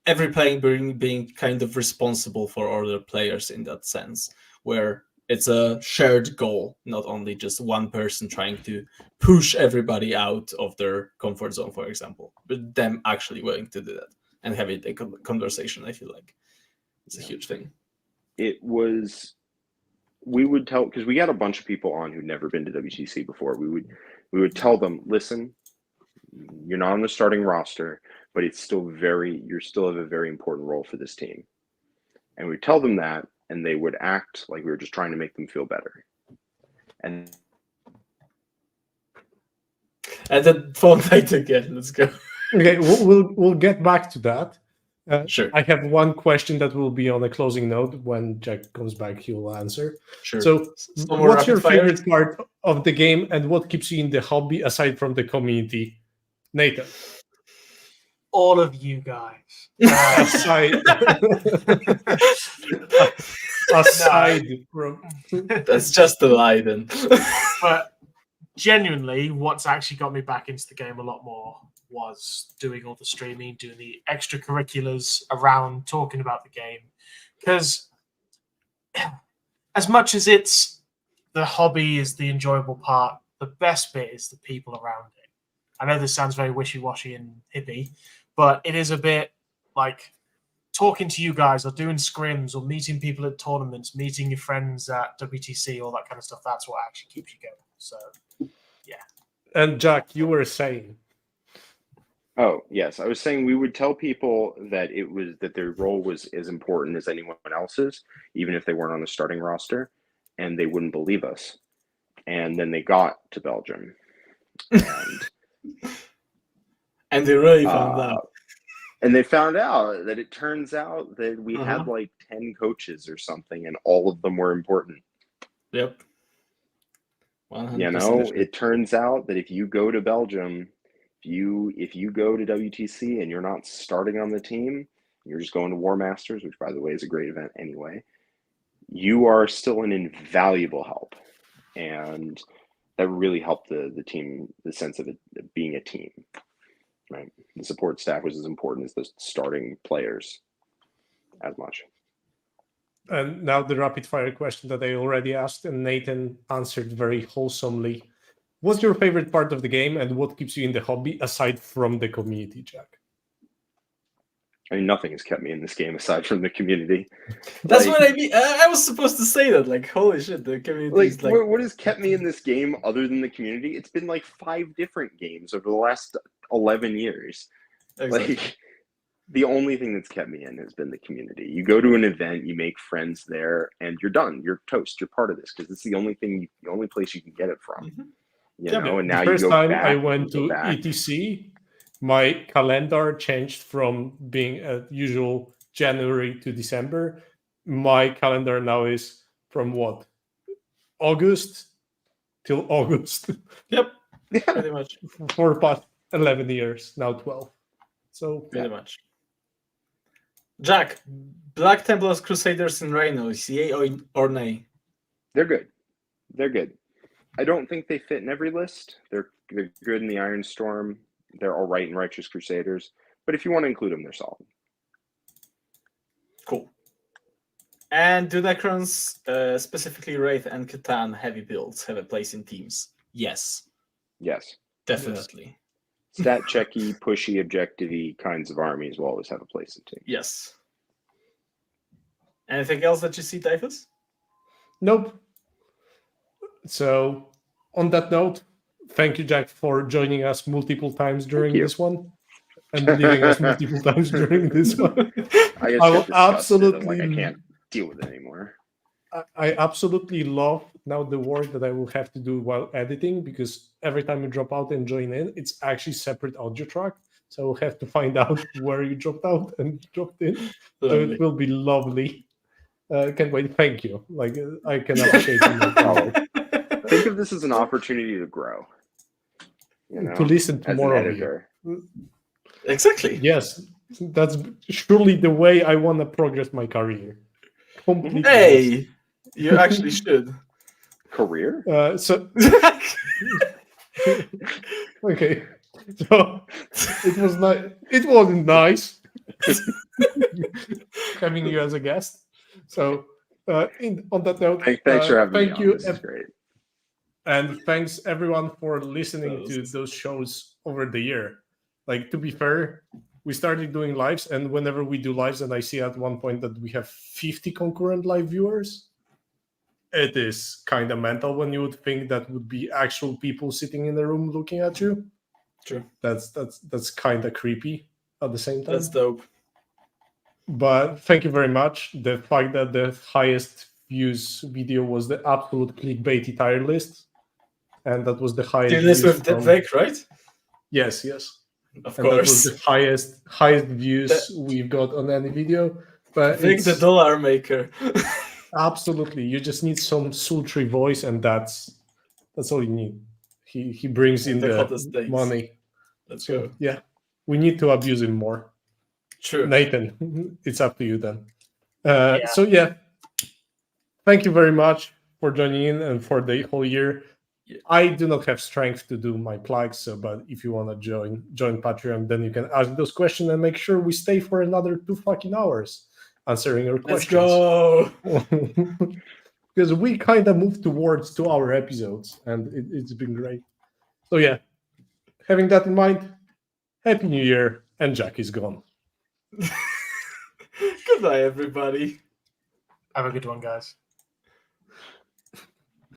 every player being kind of responsible for other players in that sense, where it's a shared goal, not only just one person trying to push everybody out of their comfort zone, for example, but them actually willing to do that and having a conversation. I feel like it's a huge thing. We would tell, because we had a bunch of people on who'd never been to WTC before. We would tell them, listen, you're not on the starting roster, but you still have a very important role for this team. And we tell them that, and they would act like we were just trying to make them feel better. And the phone fight again. Let's go. Okay, we'll get back to that. Sure. I have one question that will be on a closing note. When Jack comes back, he will answer. Sure. So, what's your favorite part of the game, and what keeps you in the hobby aside from the community? Nathan. All of you guys. Aside from... That's just a lie then. But genuinely, what's actually got me back into the game a lot more was doing all the streaming, doing the extracurriculars around talking about the game. Because as much as it's the hobby is the enjoyable part, the best bit is the people around it. I know this sounds very wishy-washy and hippie, but it is a bit like talking to you guys or doing scrims or meeting people at tournaments, meeting your friends at WTC, all that kind of stuff. That's what actually keeps you going. So, yeah. And Jack, you were saying... Oh, yes. I was saying we would tell people that that their role was as important as anyone else's, even if they weren't on the starting roster, and they wouldn't believe us. And then they got to Belgium. And they really found out. And they found out that it turns out that we had like 10 coaches or something, and all of them were important. Yep. 100%. It turns out that if you go to Belgium, if you go to WTC and you're not starting on the team, you're just going to War Masters, which by the way is a great event anyway, you are still an invaluable help. And that really helped the team, the sense of it being a team, right? The support staff was as important as the starting players as much. And now the rapid fire question that I already asked, and Nathan answered very wholesomely. What's your favorite part of the game, and what keeps you in the hobby aside from the community, Jack? I mean, nothing has kept me in this game aside from the community. That's what I mean. I was supposed to say that. Like, holy shit, the community is like... What has kept me in this game other than the community? It's been like 5 different games over the last 11 years. Exactly. Like, the only thing that's kept me in has been the community. You go to an event, you make friends there, and you're done. You're toast. You're part of this because it's the only thing, the only place you can get it from. Mhm. You Yeah, know, and The now you first go time back. I you went go to back. ETC, my calendar changed from being a usual January to December. My calendar now is from what? August till August Yep, Yeah, pretty much. for past 11 years, now 12. So Pretty much. Jack, Black Templars Crusaders in Reynolds, yay or nay? they're good. They're good. I don't think they fit in every list. They're good in the Iron Storm. They're all right in Righteous Crusaders. But if you want to include them, they're solid. Cool. And do Necrons, specifically Wraith and Catan heavy builds, have a place in teams? Yes, Yes. definitely. Stat checky, pushy, objective-y kinds of armies will always have a place in teams. Yes. Anything else that you see, Typhus? nope. So on that note, thank you, Jack, for joining us multiple times during you. this one. And leaving us multiple times during this one. I get I will so disgusted. I'm absolutely like, I can't deal with it anymore. I absolutely love now the work that I will have to do while editing, because every time you drop out and join in, it's actually separate audio track. So I'll have to find out where you dropped out and dropped in. So Lovely. it will be lovely. Can't wait. Thank you. Like I can appreciate you more power. Think of this as an opportunity to grow. You know, To listen to as more an of you. editor. Exactly. Yes, that's surely the way I want to progress my career. Completely. Hey, you actually should. Career? So okay, so it was not. It wasn't nice having you as a guest. So on that note, Thanks for having me thank on. you, This is great. and thanks everyone for listening to Those. those shows over the year. Like, to be fair, we started doing lives, and whenever we do lives, and I see at one point that we have 50 concurrent live viewers, it is kind of mental when you would think that would be actual people sitting in the room looking at you. True. That's kind of creepy at the same time. That's dope. But thank you very much. The fact that the highest views video was the absolute clickbaity tier list, and that was the highest Do this views with from... Vivek, right? Yes. Of And that was course. the highest views we've got on any video. But Vic the it's dollar maker. absolutely, you just need some sultry voice, and that's all you need. He brings in The the hottest takes. money. Let's So go. yeah, we need to abuse him more. True. Nathan, it's up to you then. Yeah. So yeah, thank you very much for joining in and for the whole year. Yeah. I do not have strength to do my plugs, so but if you want to join Patreon, then you can ask those questions and make sure we stay for another 2 fucking hours answering your Let's questions. go. Because we kind of moved towards 2-hour episodes, and it's been great. So yeah, having that in mind, Happy New Year, and Jack is gone. Goodbye, everybody. Have a good one, guys.